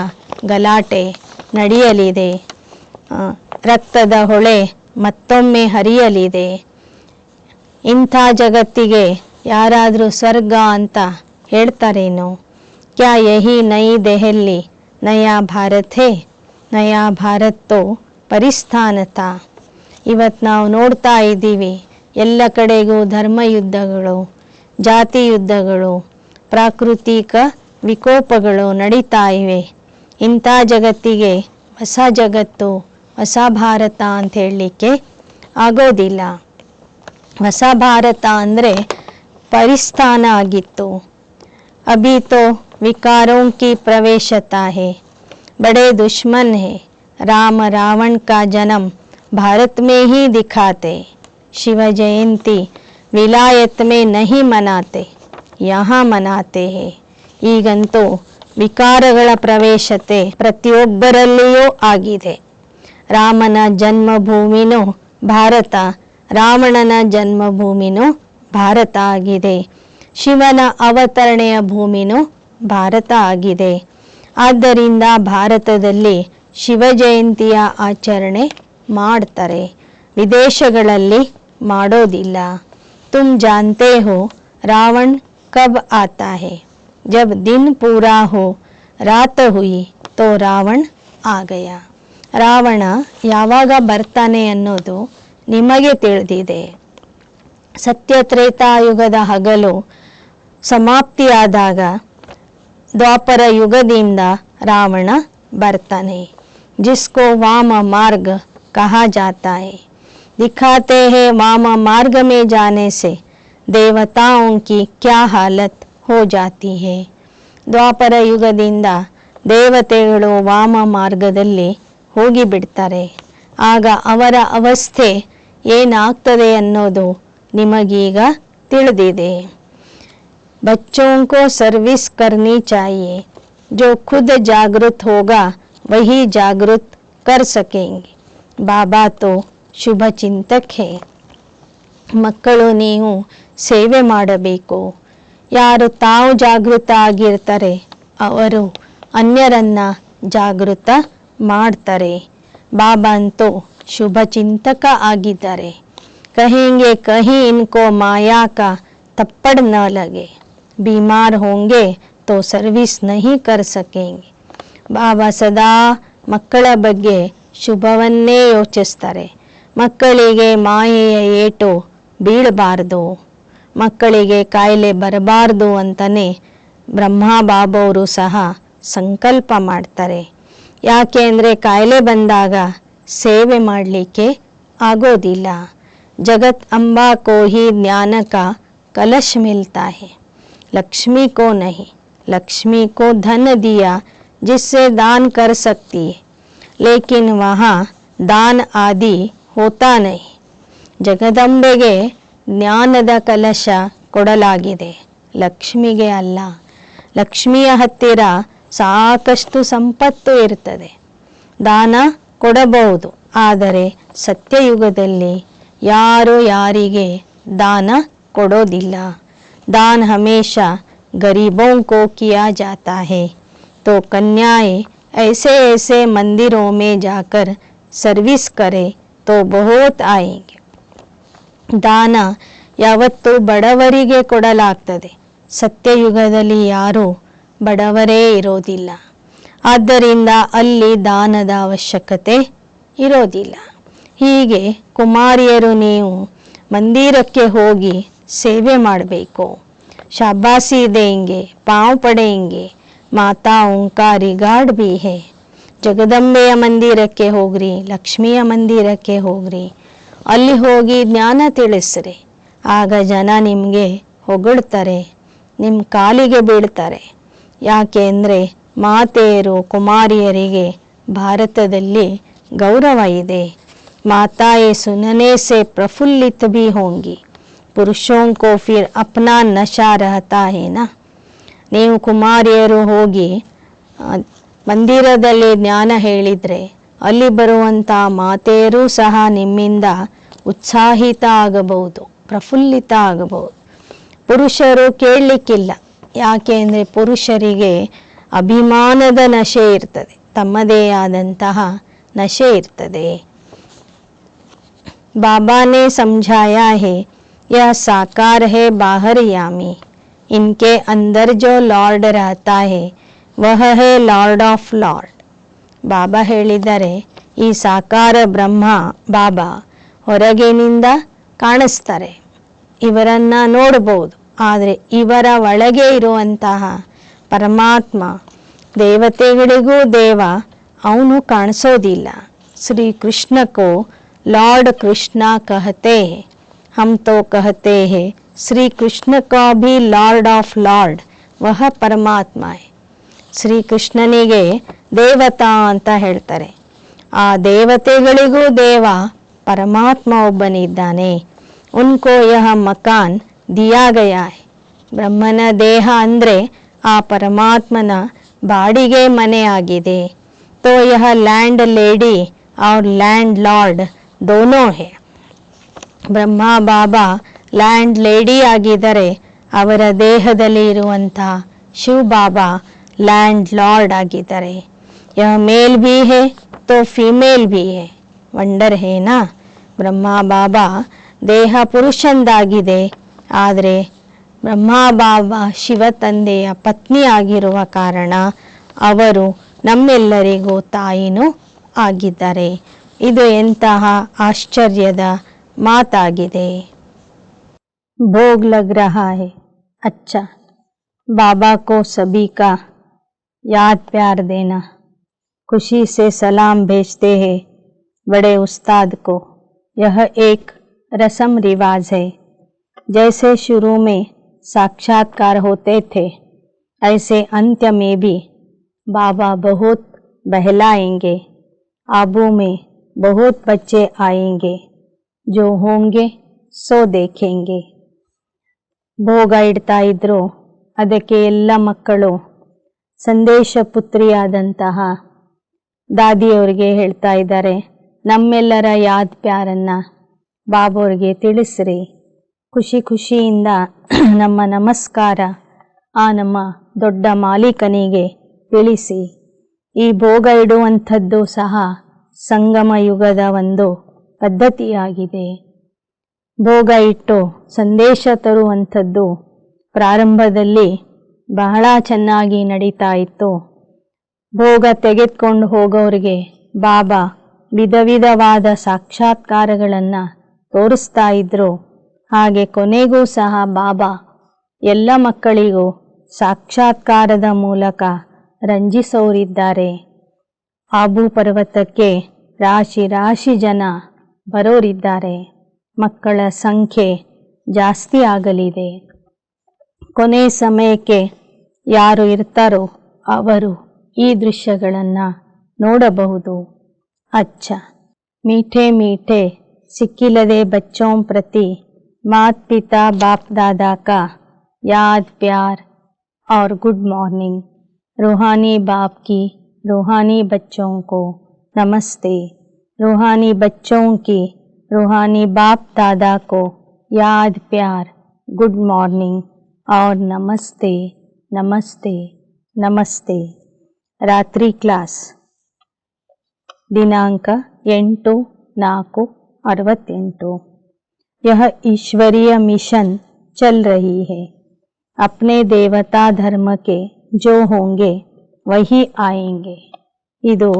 ಗಲಾಟೆ ನಡೆಯಲಿದೆ. ರಕ್ತದ ಹೊಳೆ ಮತ್ತೊಮ್ಮೆ ಹರಿಯಲಿದೆ. ಇಂಥ ಜಗತ್ತಿಗೆ ಯಾರಾದರೂ ಸ್ವರ್ಗ ಅಂತ ಹೇಳ್ತಾರೇನೋ. ಕ್ಯಾ ಯಹಿ ನಯಿ ದೆಹಲಿ ನಯಾ ಭಾರತ್ ಹೇ. ನಯಾ ಭಾರತ್ ತೋ ಪರಿಸ್ಥಾನತ. ಇವತ್ತು ನಾವು ನೋಡ್ತಾ ಇದ್ದೀವಿ, ಎಲ್ಲ ಕಡೆಗೂ ಧರ್ಮ ಯುದ್ಧಗಳು, ಜಾತಿ ಯುದ್ಧಗಳು, ಪ್ರಾಕೃತಿಕ ವಿಕೋಪಗಳು ನಡೀತಾ ಇವೆ. ಇಂಥ ಜಗತ್ತಿಗೆ ಹೊಸ ಜಗತ್ತು, ಹೊಸ ಭಾರತ ಅಂತ ಹೇಳಲಿಕ್ಕೆ ಆಗೋದಿಲ್ಲ. ಹೊಸ ಭಾರತ ಅಂದರೆ ಪರಿಸ್ಥಾನ ಆಗಿತ್ತು. ಅಭಿ ತೋ विकारों की प्रवेशता है, बड़े दुश्मन है. राम रावण का जन्म भारत में ही दिखाते. शिव जयंती विलायत में नहीं मनाते, यहाँ मनाते हैं. ಈಗಂತೂ ವಿಕಾರಗಳ ಪ್ರವೇಶತೆ ಪ್ರತಿಯೊಬ್ಬರಲ್ಲಿಯೂ ಆಗಿದೆ. ರಾಮನ ಜನ್ಮಭೂಮಿನೂ ಭಾರತ, ರಾವಣನ ಜನ್ಮಭೂಮಿನೂ ಭಾರತ ಆಗಿದೆ. ಶಿವನ ಅವತರಣೆಯ ಭೂಮಿನೂ ಭಾರತ ಆಗಿದೆ. ಆದ್ದರಿಂದ ಭಾರತದಲ್ಲಿ ಶಿವ ಜಯಂತಿಯ ಆಚರಣೆ ಮಾಡ್ತಾರೆ, ವಿದೇಶಗಳಲ್ಲಿ ಮಾಡೋದಿಲ್ಲ. ತುಮ್ ಜಾನ್ತೆ ಹೋ ರಾವಣ ಕಬ್ ಆತಾ ಹೈ, ಜಬ್ ದಿನ್ ಪೂರಾ ಹೋ ರಾತ್ ಹುಯಿ ತೋ ರಾವಣ ಆ ಗಯಾ. ರಾವಣ ಯಾವಾಗ ಬರ್ತಾನೆ ಅನ್ನೋದು ನಿಮಗೆ ತಿಳಿದಿದೆ. ಸತ್ಯತ್ರೇತಾಯುಗದ ಹಗಲು ಸಮಾಪ್ತಿಯಾದಾಗ ದ್ವಾಪರ ಯುಗದಿಂದ ರಾವಣ ಬರ್ತಾನೆ. जिसको वाम मार्ग कहा जाता है, दिखाते हैं वाम मार्ग में जाने से देवताओं की क्या हालत हो जाती है. ದ್ವಾಪರ ಯುಗದಿಂದ ದೇವತೆಗಳು ವಾಮ ಮಾರ್ಗದಲ್ಲಿ ಹೋಗಿಬಿಡ್ತಾರೆ. ಆಗ ಅವರ ಅವಸ್ಥೆ ಏನಾಗ್ತದೆ ಅನ್ನೋದು ನಿಮಗೀಗ ತಿಳಿದಿದೆ. बच्चों को सर्विस करनी चाहिए, जो खुद जागृत होगा वही जागृत कर सकेंगे. बाबा तो ಶುಭ ಚಿಂತಕ್ ಹೇ. ಮಕ್ಕಳು ನೀವು ಸೇವೆ ಮಾಡಬೇಕು. ಯಾರು ತಾವು ಜಾಗೃತ ಆಗಿರ್ತಾರೆ ಅವರು ಅನ್ಯರನ್ನ ಜಾಗೃತ ಮಾಡ್ತಾರೆ. ಬಾಬಾ ಅಂತೂ ಶುಭ ಚಿಂತಕ ಆಗಿದ್ದಾರೆ. ಕಹೆಂಗೆ ಕಹಿ ಇನ್ಕೋ ಮಾಯಾ ಕಾ थप्पड़ न लगे, बीमार होंगे तो सर्विस नहीं कर सकेंगे. ಬಾಬಾ ಸದಾ ಮಕ್ಕಳ ಬಗ್ಗೆ ಶುಭವನ್ನೇ ಯೋಚಿಸ್ತಾರೆ. ಮಕ್ಕಳಿಗೆ ಮಾಯೆಯ ಏಟು ಬೀಳಬಾರ್ದು, ಮಕ್ಕಳಿಗೆ ಕಾಯಿಲೆ ಬರಬಾರ್ದು ಅಂತಲೇ ಬ್ರಹ್ಮ ಬಾಬವರು ಸಹ ಸಂಕಲ್ಪ ಮಾಡ್ತಾರೆ. ಯಾಕೆ ಅಂದರೆ ಕಾಯಿಲೆ ಬಂದಾಗ ಸೇವೆ ಮಾಡಲಿಕ್ಕೆ ಆಗೋದಿಲ್ಲ. ಜಗತ್ ಅಂಬಾ ಕೋ ಹಿ ಜ್ಞಾನ ಕಾ कलश मिलता है, लक्ष्मी को नहीं. लक्ष्मी को धन दिया जिससे दान कर सकती है, लेकिन वहाँ दान आदि होता नहीं. ಜಗದಂಬೆಗೆ ಜ್ಞಾನದ ಕಲಶ ಕೊಡಲಾಗಿದೆ, ಲಕ್ಷ್ಮಿಗೆ ಅಲ್ಲ. ಲಕ್ಷ್ಮಿಯ ಹತ್ತಿರ ಸಾಕಷ್ಟು ಸಂಪತ್ತು ಇರ್ತದೆ, ದಾನ ಕೊಡಬಹುದು. ಆದರೆ ಸತ್ಯಯುಗದಲ್ಲಿ ಯಾರು ಯಾರಿಗೆ ದಾನ ಕೊಡೋದಿಲ್ಲ. दान हमेशा गरीबों को किया जाता है, तो कन्याएं ऐसे ऐसे मंदिरों में जाकर सर्विस करे तो बहुत आएंगे. ದಾನ ಯಾವತ್ತೂ ಬಡವರಿಗೆ ಕೊಡಲಾಗ್ತದೆ. ಸತ್ಯಯುಗದಲ್ಲಿ ಯಾರೂ ಬಡವರೇ ಇರೋದಿಲ್ಲ. ಆದ್ದರಿಂದ ಅಲ್ಲಿ ದಾನದ ಅವಶ್ಯಕತೆ ಇರೋದಿಲ್ಲ. ಹೀಗೆ ಕುಮಾರಿಯರು ನೀವು ಮಂದಿರಕ್ಕೆ ಹೋಗಿ ಸೇವೆ ಮಾಡಬೇಕು. ಶಾಬಾಸಿ ದೇಂಗೆ, ಪಾಂವ್ ಪಡೆಂಗೆ, ಮಾತಾओं का रिगार्ड भी है. ಜಗದಂಬೆಯ ಮಂದಿರಕ್ಕೆ ಹೋಗ್ರಿ, ಲಕ್ಷ್ಮಿಯ ಮಂದಿರಕ್ಕೆ ಹೋಗ್ರಿ, ಅಲ್ಲಿ ಹೋಗಿ ಜ್ಞಾನ ತಿಳಿಸ್ರಿ. ಆಗ ಜನ ನಿಮಗೆ ಹೊಗಳ್ತಾರೆ, ನಿಮ್ಮ ಕಾಲಿಗೆ ಬೀಳ್ತಾರೆ. ಯಾಕೆ ಅಂದರೆ ಮಾತೆಯರು ಕುಮಾರಿಯರಿಗೆ ಭಾರತದಲ್ಲಿ ಗೌರವ ಇದೆ. ಮಾತಾಯೇ ಸುನನೆ ಸೆ ಪ್ರಫುಲ್ಲಿತ भी होंगी, पुरुषों को फिर अपना नशा रहता है ना. ನೀವು ಕುಮಾರಿಯರು ಹೋಗಿ ಮಂದಿರದಲ್ಲಿ ಜ್ಞಾನ ಹೇಳಿದರೆ ಅಲ್ಲಿ ಬರುವಂಥ ಮಾತೆಯರು ಸಹ ನಿಮ್ಮಿಂದ ಉತ್ಸಾಹಿತ ಆಗಬಹುದು, ಪ್ರಫುಲ್ಲಿತ ಆಗಬಹುದು. ಪುರುಷರು ಕೇಳಲಿಕ್ಕಿಲ್ಲ. ಯಾಕೆ ಅಂದರೆ ಪುರುಷರಿಗೆ ಅಭಿಮಾನದ ನಶೆ ಇರ್ತದೆ, ತಮ್ಮದೇ ಆದಂತಹ ನಶೆ ಇರ್ತದೆ. बाबा ने समझाया है यह साकार है बाहर यामी, इनके अंदर जो लॉर्ड रहता है वह है लॉर्ड ऑफ लॉर्ड. ಬಾಬಾ ಹೇಳಿದ್ದಾರೆ ಈ ಸಾಕಾರ ಬ್ರಹ್ಮ ಬಾಬಾ ಹೊರಗಿನಿಂದ ಕಾಣಿಸ್ತಾರೆ, ಇವರನ್ನ ನೋಡಬಹುದು. ಆದರೆ ಇವರ ಒಳಗೆ ಇರುವಂತಹ ಪರಮಾತ್ಮ, ದೇವತೆಗಳಿಗೂ ದೇವ, ಅವನು ಕಾಣಿಸೋದಿಲ್ಲ. ಶ್ರೀ ಕೃಷ್ಣಕ್ಕೂ लॉर्ड कृष्णा कहते हैं, हम तो कहते हैं श्री कृष्ण का भी लॉर्ड ऑफ लॉर्ड वह परमात्मा है. ಶ್ರೀ ಕೃಷ್ಣನಿಗೆ ದೇವತಾ ಅಂತ ಹೇಳ್ತಾರೆ. ಆ ದೇವತೆಗಳಿಗೂ ದೇವ ಪರಮಾತ್ಮ ಒಬ್ಬನಿದ್ದಾನೆ. ಉನ್ಕೋ ಯಹ ಮಕಾನ್ ದಿಯಾ ಗಯಾ ಹೈ. ಬ್ರಹ್ಮನ ದೇಹ ಅಂದರೆ ಆ ಪರಮಾತ್ಮನ ಬಾಡಿಗೆ ಮನೆ ಆಗಿದೆ. ತೋ ಯಹ ಲ್ಯಾಂಡ್ ಲೇಡಿ और लैंड लॉर्ड दोनों है. ಬ್ರಹ್ಮ ಬಾಬಾ ಲ್ಯಾಂಡ್ ಲೇಡಿ ಆಗಿದ್ದಾರೆ, ಅವರ ದೇಹದಲ್ಲಿ ಇರುವಂತಹ ಶಿವ ಬಾಬಾ लैंड लॉर्ड ಆಗಿದ್ದಾರೆ. यह मेल भी है तो फीमेल भी है. ವಂಡರ್ है ना. ಬ್ರಹ್ಮ ಬಾಬಾ ದೇಹ ಪುರುಷಂದಾಗಿದೆ, ಆದರೆ ಬ್ರಹ್ಮ ಬಾಬಾ ಶಿವ ತಂದೆಯ ಪತ್ನಿ ಆಗಿರುವ ಕಾರಣ ಅವರು ನಮ್ಮೆಲ್ಲರಿಗೂ ತಾಯಿನೂ ಆಗಿದ್ದಾರೆ. ಇದು ಎಂತಹ ಆಶ್ಚರ್ಯದ ಮಾತಾಗಿದೆ. भोग लग रहा है. अच्छा, बाबा को सभी का याद प्यार देना, खुशी से सलाम भेजते हैं बड़े उस्ताद को. यह एक रस्म रिवाज है. जैसे शुरू में साक्षात्कार होते थे, ऐसे अंत्य में भी बाबा बहुत बहलाएंगे. आबू में बहुत बच्चे आएंगे, जो होंगे सो देखेंगे. ಭೋಗ ಇಡ್ತಾ ಇದ್ರು, ಅದಕ್ಕೆ ಎಲ್ಲ ಮಕ್ಕಳು ಸಂದೇಶ ಪುತ್ರಿಯಾದಂತಹ ದಾದಿಯವರಿಗೆ ಹೇಳ್ತಾ ಇದ್ದಾರೆ, ನಮ್ಮೆಲ್ಲರ ಯಾದ್ ಪ್ಯಾರನ್ನು ಬಾಬೋರಿಗೆ ತಿಳಿಸ್ರಿ, ಖುಷಿ ಖುಷಿಯಿಂದ ನಮ್ಮ ನಮಸ್ಕಾರ ಆ ನಮ್ಮ ದೊಡ್ಡ ಮಾಲೀಕನಿಗೆ ತಿಳಿಸಿ. ಈ ಭೋಗ ಇಡುವಂಥದ್ದು ಸಹ ಸಂಗಮ ಯುಗದ ಒಂದು ಪದ್ಧತಿಯಾಗಿದೆ. ಭೋಗ ಇಟ್ಟು ಸಂದೇಶ ತರುವಂಥದ್ದು ಪ್ರಾರಂಭದಲ್ಲಿ ಬಹಳ ಚೆನ್ನಾಗಿ ನಡೀತಾ ಇತ್ತು. ಭೋಗ ತೆಗೆದುಕೊಂಡು ಹೋಗೋರಿಗೆ ಬಾಬಾ ವಿಧ ವಿಧವಾದ ಸಾಕ್ಷಾತ್ಕಾರಗಳನ್ನು ತೋರಿಸ್ತಾ ಇದ್ರು. ಹಾಗೆ ಕೊನೆಗೂ ಸಹ ಬಾಬಾ ಎಲ್ಲ ಮಕ್ಕಳಿಗೂ ಸಾಕ್ಷಾತ್ಕಾರದ ಮೂಲಕ ರಂಜಿಸೋರಿದ್ದಾರೆ. ಆಬು ಪರ್ವತಕ್ಕೆ ರಾಶಿ ರಾಶಿ ಜನ ಬರೋರಿದ್ದಾರೆ. ಮಕ್ಕಳ ಸಂಖ್ಯೆ ಜಾಸ್ತಿ ಆಗಲಿದೆ. ಕೊನೆ ಸಮಯಕ್ಕೆ ಯಾರು ಇರ್ತಾರೋ ಅವರು ಈ ದೃಶ್ಯಗಳನ್ನು ನೋಡಬಹುದು. ಅಚ್ಚ, ಮೀಠೆ ಮೀಠೆ ಸಿಕ್ಕಿಲ್ಲದೆ ಬಚ್ಚೋಂ ಪ್ರತಿ ಮಾತ್ ಪಿತಾ ಬಾಪ್ दादा का याद प्यार और गुड मॉर्निंग. रूहानी बाप की रूहानी बच्चों को नमस्ते. रूहानी बच्चों की रूहानी बाप दादा को याद प्यार, गुड मॉर्निंग और नमस्ते नमस्ते नमस्ते. रात्रि क्लास दिनांक 8/4/68. यह ईश्वरीय मिशन चल रही है. अपने देवता धर्म के जो होंगे वही आएंगे. ಇದು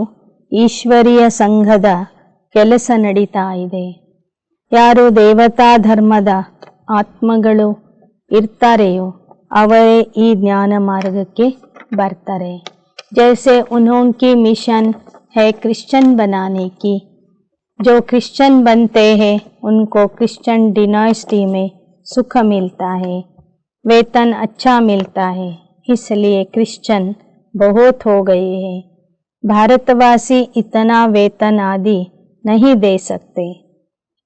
ಈಶ್ವರೀಯ ಸಂಘದ ಕೆಲಸ ನಡೀತಾ ಇದೆ. ಯಾರು ದೇವತಾ ಧರ್ಮದ ಆತ್ಮಗಳು ಇರ್ತಾರೆಯೋ ಅವರೇ ಈ ಜ್ಞಾನ ಮಾರ್ಗಕ್ಕೆ ಬರ್ತಾರೆ. जैसे उन्होंने मिशन है क्रिश्चियन बनाने की. जो क्रिश्चियन बनते हैं उनको क्रिश्चियन डिनास्टी में सुख मिलता है, वेतन अच्छा मिलता है, इसलिए क्रिश्चियन बहुत हो गए हैं. भारतवासी इतना वेतन आदि नहीं दे सकते.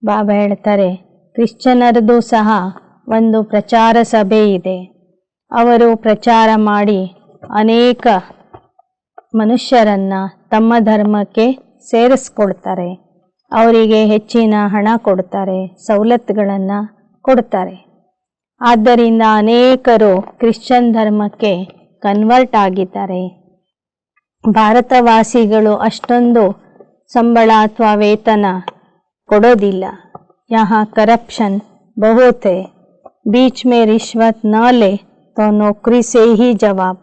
ಬಾಬಾ ಹೇಳ್ತಾರೆ, ಕ್ರಿಶ್ಚಿಯನರದು ಸಹ ಒಂದು ಪ್ರಚಾರ ಸಭೆ ಇದೆ. ಅವರು ಪ್ರಚಾರ ಮಾಡಿ ಅನೇಕ ಮನುಷ್ಯರನ್ನು ತಮ್ಮ ಧರ್ಮಕ್ಕೆ ಸೇರಿಸ್ಕೊಳ್ತಾರೆ. ಅವರಿಗೆ ಹೆಚ್ಚಿನ ಹಣ ಕೊಡ್ತಾರೆ, ಸವಲತ್ತುಗಳನ್ನು ಕೊಡ್ತಾರೆ. ಆದ್ದರಿಂದ ಅನೇಕರು ಕ್ರಿಶ್ಚಿಯನ್ ಧರ್ಮಕ್ಕೆ ಕನ್ವರ್ಟ್ ಆಗಿದ್ದಾರೆ. ಭಾರತವಾಸಿಗಳು ಅಷ್ಟೊಂದು ಸಂಬಳ ಅಥವಾ ವೇತನ ಕೊಡೋದಿಲ್ಲ. यहाँ करप्शन बहुत है. बीच में रिश्वत न ले तो नौकरी से ही जवाब.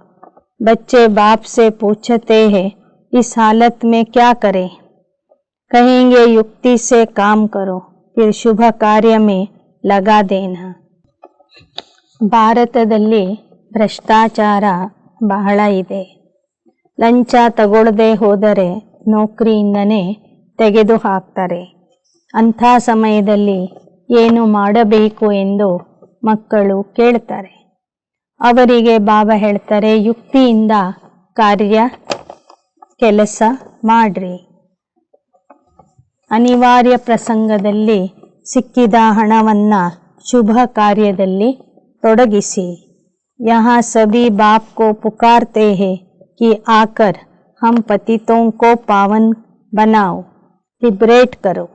बच्चे बाप से पूछते हैं इस हालत में क्या करें. कहेंगे युक्ति से काम करो, फिर शुभ कार्य में लगा देना. ಭಾರತದಲ್ಲಿ ಭ್ರಷ್ಟಾಚಾರ ಬಹಳ ಇದೆ. ಲಂಚ ತಗೊಳ್ಳದೆ ಹೋದರೆ ನೌಕರಿಯಿಂದನೇ ತೆಗೆದು ಹಾಕ್ತಾರೆ. ಅಂಥ ಸಮಯದಲ್ಲಿ ಏನು ಮಾಡಬೇಕು ಎಂದು ಮಕ್ಕಳು ಕೇಳ್ತಾರೆ. ಅವರಿಗೆ ಬಾಬಾ ಹೇಳ್ತಾರೆ, ಯುಕ್ತಿಯಿಂದ ಕೆಲಸ ಮಾಡ್ರಿ. ಅನಿವಾರ್ಯ ಪ್ರಸಂಗದಲ್ಲಿ ಸಿಕ್ಕಿದ ಹಣವನ್ನು ಶುಭ ಕಾರ್ಯದಲ್ಲಿ ತೊಡಗಿಸಿ. यहाँ सभी बाप को पुकारते हैं कि आकर हम पतितों को पावन बनाओ. लिबरेट करो,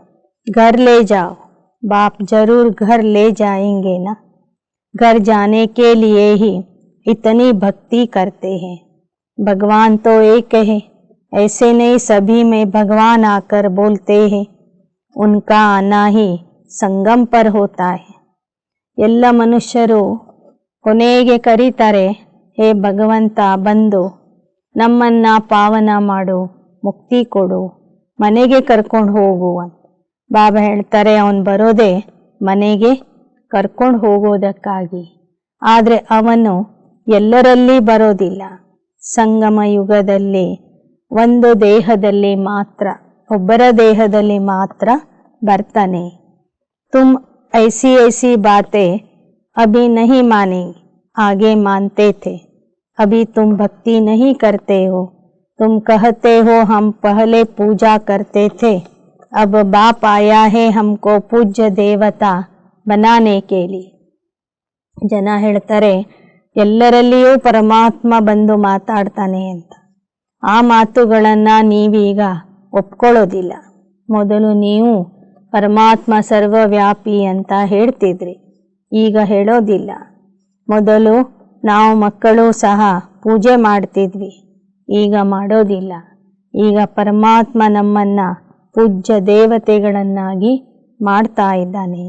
घर ले जाओ। बाप जरूर घर ले जाएंगे ना। घर जाने के लिए ही इतनी भक्ति करते हैं। भगवान तो एक है, ऐसे नहीं सभी में भगवान आकर बोलते हैं। उनका आना ही संगम पर होता है। ಎಲ್ಲ ಮನುಷ್ಯರು ಕೊನೆಗೆ ಕರೀತಾರೆ, ಹೇ ಭಗವಂತ ಬಂದು ನಮ್ಮನ್ನ ಪಾವನ ಮಾಡು, ಮುಕ್ತಿ ಕೊಡು, ಮನೆಗೆ ಕರ್ಕೊಂಡು ಹೋಗು ಅಂತ. ಬಾಬಾ ಹೇಳ್ತಾರೆ ಅವನು ಬರೋದೇ ಮನೆಗೆ ಕರ್ಕೊಂಡು ಹೋಗೋದಕ್ಕಾಗಿ. ಆದರೆ ಅವನು ಎಲ್ಲರಲ್ಲಿ ಬರೋದಿಲ್ಲ. ಸಂಗಮ ಯುಗದಲ್ಲಿ ಒಂದು ದೇಹದಲ್ಲಿ ಮಾತ್ರ, ಒಬ್ಬರ ದೇಹದಲ್ಲಿ ಮಾತ್ರ ಬರ್ತಾನೆ. ತುಮ್ ऐसी ऐसी बातें अभी नहीं मानेंगे, आगे मानते थे। अभी तुम भक्ति नहीं करते हो। तुम कहते हो हम पहले पूजा करते थे, अब बाप आया है हमको पूज्य देवता बनाने के लिए. ಜನ ಹೇಳ್ತಾರೆ ಎಲ್ಲರಲ್ಲಿಯೂ ಪರಮಾತ್ಮ ಬಂದು ಮಾತಾಡ್ತಾನೆ ಅಂತ. ಆ ಮಾತುಗಳನ್ನು ನೀವೀಗ ಒಪ್ಕೊಳ್ಳೋದಿಲ್ಲ. ಮೊದಲು ನೀವು ಪರಮಾತ್ಮ ಸರ್ವವ್ಯಾಪಿ ಅಂತ ಹೇಳ್ತಿದ್ರಿ, ಈಗ ಹೇಳೋದಿಲ್ಲ. ಮೊದಲು ನಾವು ಮಕ್ಕಳು ಸಹ ಪೂಜೆ ಮಾಡ್ತಿದ್ವಿ, ಈಗ ಮಾಡೋದಿಲ್ಲ. ಈಗ ಪರಮಾತ್ಮ ನಮ್ಮನ್ನ ಪೂಜ್ಯ ದೇವತೆಗಳನ್ನಾಗಿ ಮಾಡ್ತಾ ಇದ್ದಾನೆ.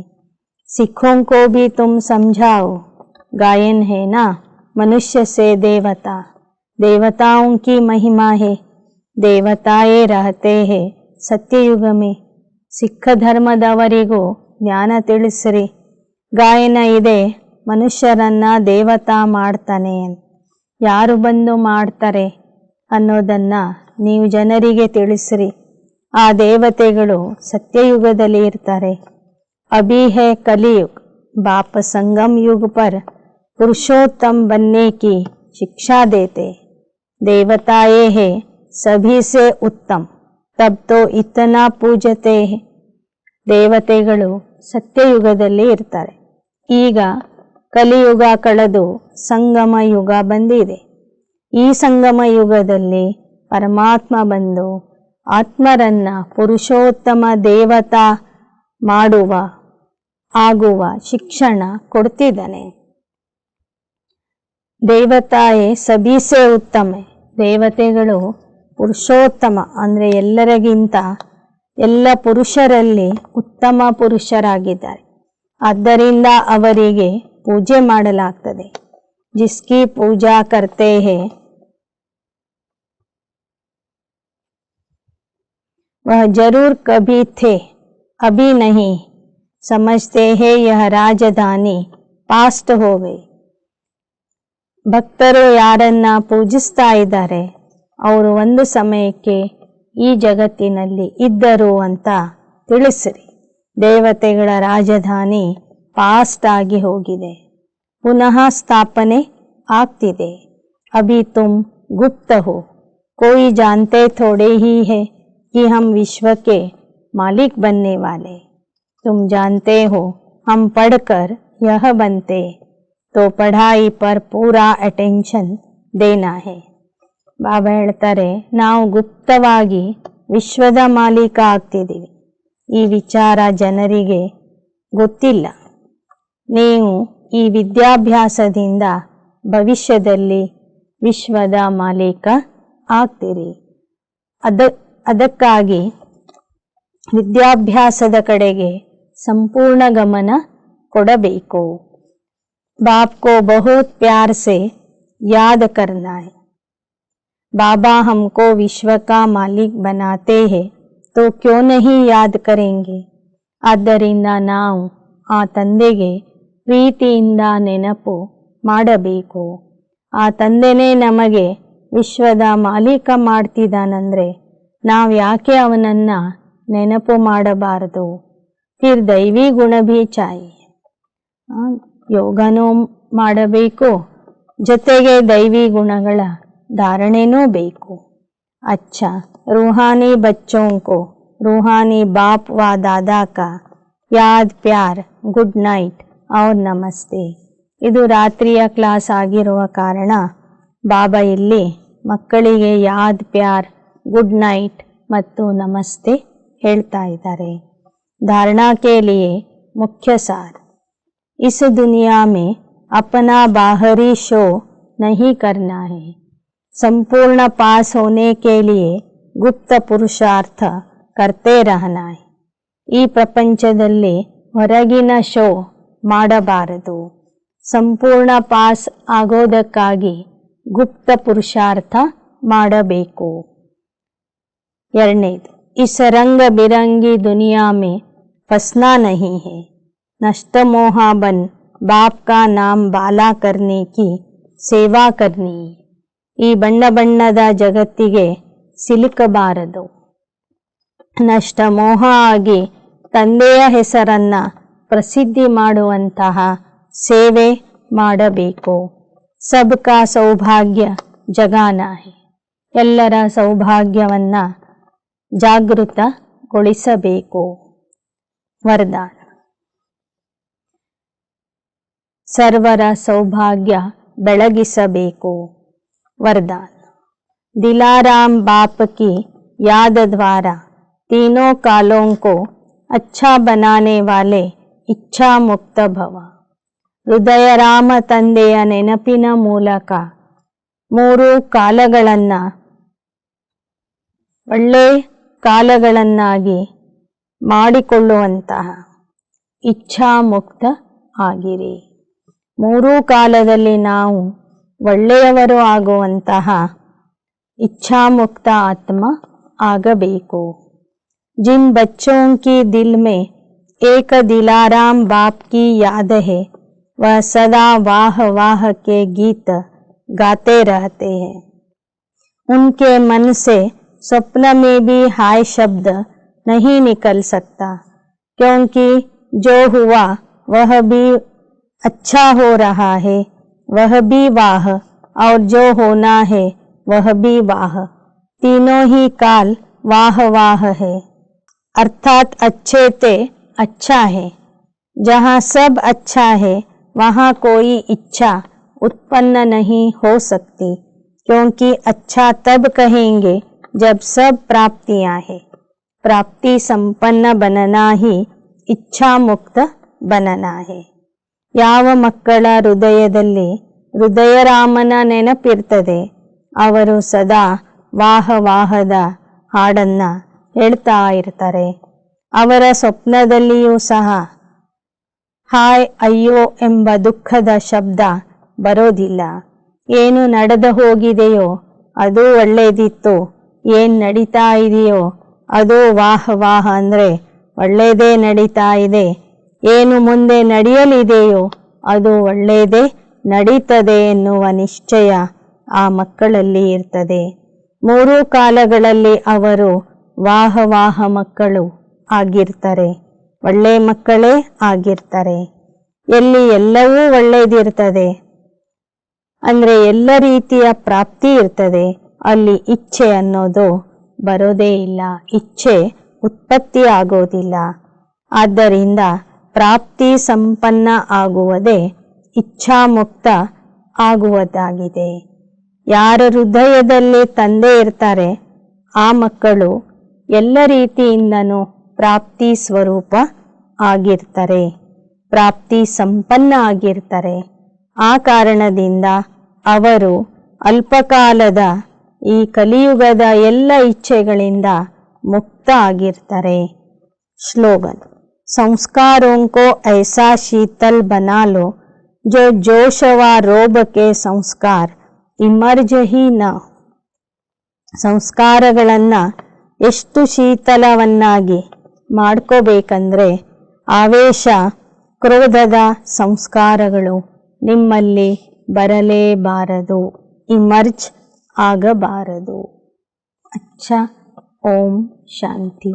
ಸಿಖೋं को भी तुम समझाओ, गायन है ना मनुष्य से देवता, देवताओं की महिमा है, देवताएं रहते हैं सत्ययुग में. ಸಿಖ್ ಧರ್ಮದವರಿಗೂ ಜ್ಞಾನ ತಿಳಿಸ್ರಿ. ಗಾಯನ ಇದೆ ಮನುಷ್ಯರನ್ನ ದೇವತಾ ಮಾಡ್ತಾನೆ ಅಂತ. ಯಾರು ಬಂದು ಮಾಡ್ತಾರೆ ಅನ್ನೋದನ್ನು ನೀವು ಜನರಿಗೆ ತಿಳಿಸ್ರಿ. ಆ ದೇವತೆಗಳು ಸತ್ಯಯುಗದಲ್ಲಿ ಇರ್ತಾರೆ. अभी है कलयुग, बाप संगम युग पर पुरुषोत्तम बनने की शिक्षा देते. देवताएं है सभी से उत्तम, तब तो इतना पूजते हैं. ದೇವತೆಗಳು ಸತ್ಯಯುಗದಲ್ಲಿ ಇರ್ತಾರೆ. ಈಗ ಕಲಿಯುಗ ಕಳೆದು ಸಂಗಮ ಯುಗ ಬಂದಿದೆ. ಈ ಸಂಗಮ ಯುಗದಲ್ಲಿ ಪರಮಾತ್ಮ ಬಂದು ಆತ್ಮರನ್ನ ಪುರುಷೋತ್ತಮ ದೇವತಾ ಆಗುವ ಶಿಕ್ಷಣ ಕೊಡ್ತಿದ್ದಾನೆ. ದೇವತಾಯೇ ಸಬೀಸೆ ಉತ್ತಮ, ದೇವತೆಗಳು ಪುರುಷೋತ್ತಮ ಅಂದರೆ ಎಲ್ಲರಿಗಿಂತ ಎಲ್ಲ ಪುರುಷರಲ್ಲಿ ಉತ್ತಮ ಪುರುಷರಾಗಿದ್ದಾರೆ. ಆದ್ದರಿಂದ ಅವರಿಗೆ ಪೂಜೆ ಮಾಡಲಾಗ್ತದೆ. ಜಿಸ್ಕಿ ಪೂಜಾ ಕರ್ತೆ ಹೇ वह जरूर कभी थे, अभी नहीं. समझते हैं यह राजधानी पास्ट हो गई. ಭಕ್ತರು ಯಾರನ್ನ ಪೂಜಿಸ್ತಾ ಇದ್ದಾರೆ ಅವರು ಒಂದು ಸಮಯಕ್ಕೆ ಈ ಜಗತ್ತಿನಲ್ಲಿ ಇದ್ದರು ಅಂತ ತಿಳಿಸ್ರಿ. ದೇವತೆಗಳ ರಾಜಧಾನಿ ಪಾಸ್ಟ್ ಆಗಿ ಹೋಗಿದೆ, ಪುನಃ ಸ್ಥಾಪನೆ ಆಗ್ತಿದೆ. ಅಭಿ ತುಮ್ ಗುಪ್ತ ಹೋ, कोई जानते थोड़े ही है कि हम विश्व के मालिक बनने वाले. तुम जानते हो हम पढ़कर यह बनते, तो पढ़ाई पर पूरा अटेंशन देना है. ಬಾಬಾ ಹೇಳ್ತಾರೆ ನಾವು ಗುಪ್ತವಾಗಿ ವಿಶ್ವದ ಮಾಲೀಕ ಆಗ್ತಿದ್ದೀವಿ. ಈ ವಿಚಾರ ಜನರಿಗೆ ಗೊತ್ತಿಲ್ಲ. ನೀವು ಈ ವಿದ್ಯಾಭ್ಯಾಸದಿಂದ ಭವಿಷ್ಯದಲ್ಲಿ ವಿಶ್ವದ ಮಾಲೀಕ ಆಗ್ತೀರಿ. ಅದಕ್ಕಾಗಿ ವಿದ್ಯಾಭ್ಯಾಸದ ಕಡೆಗೆ ಸಂಪೂರ್ಣ ಗಮನ ಕೊಡಬೇಕು. बाप को बहुत प्यार से याद करना है. बाबा हमको विश्व का मालिक बनाते हैं तो क्यों नहीं याद करेंगे. ಆದ್ದರಿಂದ ನಾವು ಆ ತಂದೆಗೆ ಪ್ರೀತಿಯಿಂದ ನೆನಪು ಮಾಡಬೇಕು. ಆ ತಂದೆನೇ ನಮಗೆ ವಿಶ್ವದ ಮಾಲೀಕ ಮಾಡ್ತಿದ್ದಾನಂದ್ರೆ ನಾವು ಯಾಕೆ ಅವನನ್ನ ನೆನಪು ಮಾಡಬಾರದು. ಫಿರ್ ದೈವಿ ಗುಣ ಭೀ ಚಾಹಿಯೆ, ಯೋಗನೂ ಮಾಡಬೇಕು, ಜೊತೆಗೆ ದೈವಿ ಗುಣಗಳ धारणेनू ಬೇಕು. अच्छा, रूहानी बच्चों को रूहानी बाप व दादा का याद प्यार, गुड नाइट और नमस्ते. ಇದು ರಾತ್ರಿಯ ಕ್ಲಾಸ್ ಆಗಿರುವ ಕಾರಣ ಬಾಬಾ ಇಲ್ಲಿ ಮಕ್ಕಳಿಗೆ ಯಾದ್ ಪ್ಯಾರ್, ಗುಡ್ ನೈಟ್ ಮತ್ತು ನಮಸ್ತೆ ಹೇಳ್ತಾ ಇದ್ದಾರೆ. धारणा के लिए मुख्य सार, इस दुनिया में अपना बाहरी शो नहीं करना है. संपूर्ण पास होने के लिए गुप्त पुरुषार्थ करते रहना है. ಈ ಪ್ರಪಂಚದಲ್ಲಿ ಹೊರಗಿನ ಶೋ ಮಾಡಬಾರದು. ಸಂಪೂರ್ಣ ಪಾಸ್ ಆಗೋದಕ್ಕಾಗಿ ಗುಪ್ತ ಪುರುಷಾರ್ಥ ಮಾಡಬೇಕು. ಎರಡನೇದು, इस रंग बिरंगी दुनिया में फंसना नहीं है. नष्ट मोहा बन बाप का नाम बाला करने की ಸೇವಾ करनी. ಈ ಬಣ್ಣ ಬಣ್ಣದ ಜಗತ್ತಿಗೆ ಸಿಲುಕಬಾರದು. ನಷ್ಟ ಮೋಹ ಆಗಿ ತಂದೆಯ ಹೆಸರನ್ನ ಪ್ರಸಿದ್ಧಿ ಮಾಡುವಂತಹ ಸೇವೆ ಮಾಡಬೇಕು. ಸಬ್ಕಾ ಸೌಭಾಗ್ಯ ಜಗಾನಾ ಹೈ. ಎಲ್ಲರ ಸೌಭಾಗ್ಯವನ್ನ ಜಾಗೃತಗೊಳಿಸಬೇಕು. ವರದಾನ, ಸರ್ವರ ಸೌಭಾಗ್ಯ ಬೆಳಗಿಸಬೇಕು. वरदान, दिलाराम बाप की याद द्वारा तीनों कालों को अच्छा बनाने वाले इच्छा मुक्त भव. ಹೃದಯ ರಾಮ ತಂದೆಯ ನೆನಪಿನ ಮೂಲಕ ಮೂರು ಕಾಲಗಳನ್ನ ಒಳ್ಳೆ ಕಾಲಗಳನ್ನಾಗಿ ಮಾಡಿಕೊಳ್ಳುವಂತಹ ಇಚ್ಛಾ ಮುಕ್ತ ಆಗಿರಿ. ಮೂರೂ ಕಾಲದಲ್ಲಿ ನಾವು ಒಳ್ಳೆಯವರು ಆಗುವಂತಹ ಇಚ್ಛಾಮುಕ್ತ ಆತ್ಮ ಆಗಬೇಕು. जिन बच्चों की दिल में एक दिलाराम बाप की याद है वह सदा वाह वाह के गीत गाते रहते हैं. उनके मन से स्वप्न में भी हाय शब्द नहीं निकल सकता, क्योंकि जो हुआ वह भी अच्छा हो रहा है, वह भी वाह, और जो होना है वह भी वाह. तीनों ही काल वाह वाह है. अर्थात अच्छे ते अच्छा है. जहाँ सब अच्छा है वहाँ कोई इच्छा उत्पन्न नहीं हो सकती, क्योंकि अच्छा तब कहेंगे जब सब प्राप्तियाँ है. प्राप्ति संपन्न बनना ही इच्छा मुक्त बनना है. ಯಾವ ಮಕ್ಕಳ ಹೃದಯದಲ್ಲಿ ಹೃದಯರಾಮನ ನೆನಪಿರ್ತದೆ ಅವರು ಸದಾ ವಾಹ ವಾಹದ ಹಾಡನ್ನ ಹೇಳ್ತಾ ಇರ್ತಾರೆ. ಅವರ ಸ್ವಪ್ನದಲ್ಲಿಯೂ ಸಹ ಹಾಯ್ ಅಯ್ಯೋ ಎಂಬ ದುಃಖದ ಶಬ್ದ ಬರೋದಿಲ್ಲ. ಏನು ನಡೆದು ಹೋಗಿದೆಯೋ ಅದು ಒಳ್ಳೇದಿತ್ತು, ಏನು ನಡೀತಾ ಇದೆಯೋ ಅದು ವಾಹ ವಾಹ ಅಂದರೆ ಒಳ್ಳೆಯದೇ ನಡೀತಾ ಇದೆ, ಏನು ಮುಂದೆ ನಡೆಯಲಿದೆಯೋ ಅದು ಒಳ್ಳೆಯದೇ ನಡೀತದೆ ಎನ್ನುವ ನಿಶ್ಚಯ ಆ ಮಕ್ಕಳಲ್ಲಿ ಇರ್ತದೆ. ಮೂರೂ ಕಾಲಗಳಲ್ಲಿ ಅವರು ವಾಹ ವಾಹ ಮಕ್ಕಳು ಆಗಿರ್ತಾರೆ, ಒಳ್ಳೆ ಮಕ್ಕಳೇ ಆಗಿರ್ತಾರೆ. ಎಲ್ಲಿ ಎಲ್ಲವೂ ಒಳ್ಳೆಯದಿರ್ತದೆ ಅಂದರೆ ಎಲ್ಲ ರೀತಿಯ ಪ್ರಾಪ್ತಿ ಇರ್ತದೆ, ಅಲ್ಲಿ ಇಚ್ಛೆ ಅನ್ನೋದು ಬರೋದೇ ಇಲ್ಲ, ಇಚ್ಛೆ ಉತ್ಪತ್ತಿ ಆಗೋದಿಲ್ಲ. ಆದ್ದರಿಂದ ಪ್ರಾಪ್ತಿ ಸಂಪನ್ನ ಆಗುವುದೇ ಇಚ್ಛಾಮುಕ್ತ ಆಗುವುದಾಗಿದೆ. ಯಾರ ಹೃದಯದಲ್ಲಿ ತಂದೆ ಇರ್ತಾರೆ ಆ ಮಕ್ಕಳು ಎಲ್ಲ ರೀತಿಯಿಂದನೂ ಪ್ರಾಪ್ತಿ ಸ್ವರೂಪ ಆಗಿರ್ತಾರೆ, ಪ್ರಾಪ್ತಿ ಸಂಪನ್ನ ಆಗಿರ್ತಾರೆ. ಆ ಕಾರಣದಿಂದ ಅವರು ಅಲ್ಪಕಾಲದ ಈ ಕಲಿಯುಗದ ಎಲ್ಲ ಇಚ್ಛೆಗಳಿಂದ ಮುಕ್ತ ಆಗಿರ್ತಾರೆ. ಸ್ಲೋಗನ್, संस्कारों को ऐसा शीतल बना लो जो जोश व रोब के संस्कार इमर्ज ही न. ಸಂಸ್ಕಾರಗಳನ್ನು ಎಷ್ಟು ಶೀತಲವನ್ನಾಗಿ ಮಾಡ್ಕೋಬೇಕಂದ್ರೆ ಆವೇಶ ಕ್ರೋಧದ ಸಂಸ್ಕಾರಗಳು ನಿಮ್ಮಲ್ಲಿ ಬರಲೇಬಾರದು, ಇಮರ್ಜ್ ಆಗಬಾರದು. ಅಚ್ಚಾ, ಓಂ ಶಾಂತಿ.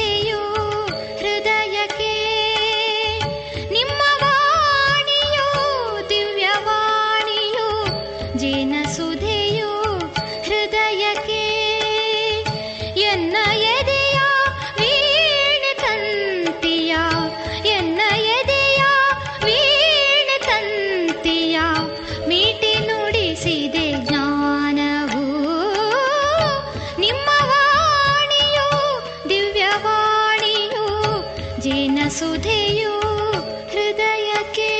ಸುಧೆಯು ಹೃದಯಕ್ಕೆ, ನಿಮ್ಮ ವಾಣಿಯು ದಿವ್ಯವಾಣಿಯು ಜೇನ ಸುಧೆಯು ಹೃದಯಕ್ಕೆ. ಎನ್ನ ಎದೆಯ ವೀಣೆ ತಂತಿಯ, ಎನ್ನ ಎದೆಯ ವೀಣೆ ತಂತಿಯ ಮೀಟಿ ನುಡಿಸಿದೆ ಜ್ಞಾನವು. ನಿಮ್ಮ ವಾಣಿಯು ದಿವ್ಯವಾಣಿಯು ಜೇನ ಸುಧೆಯು ಹೃದಯಕ್ಕೆ.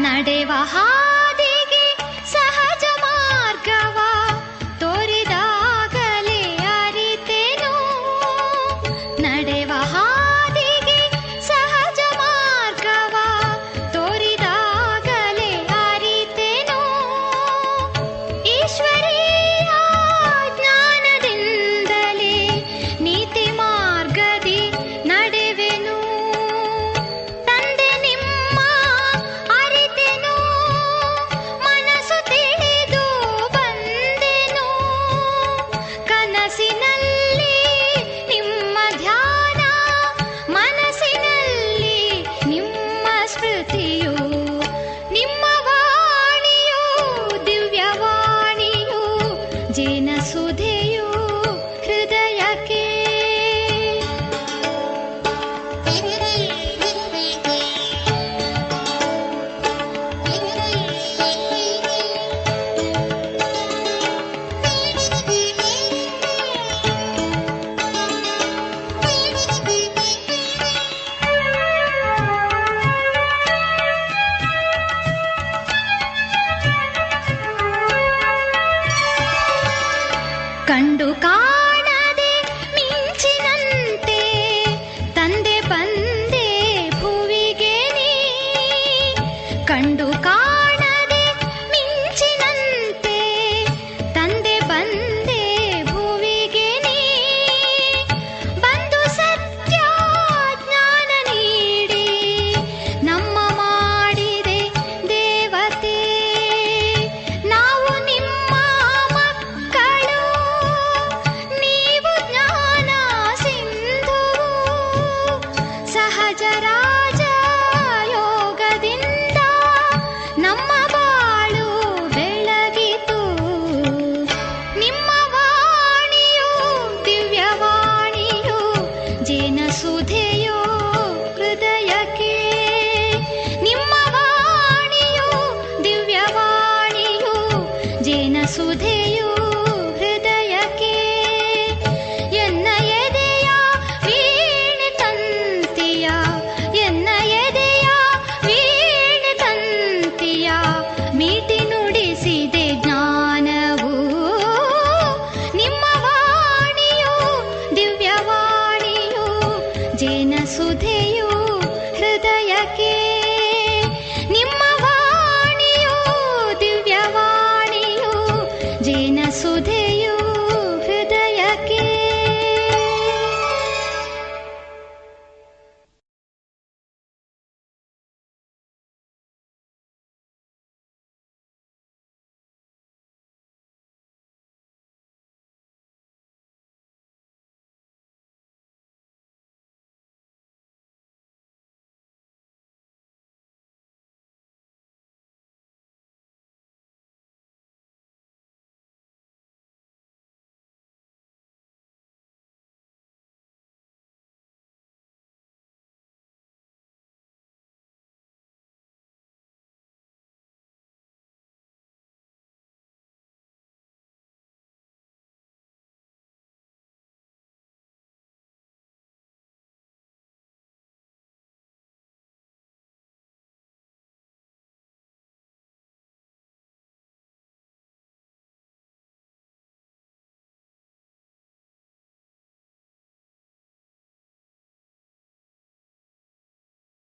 ನಡೆವ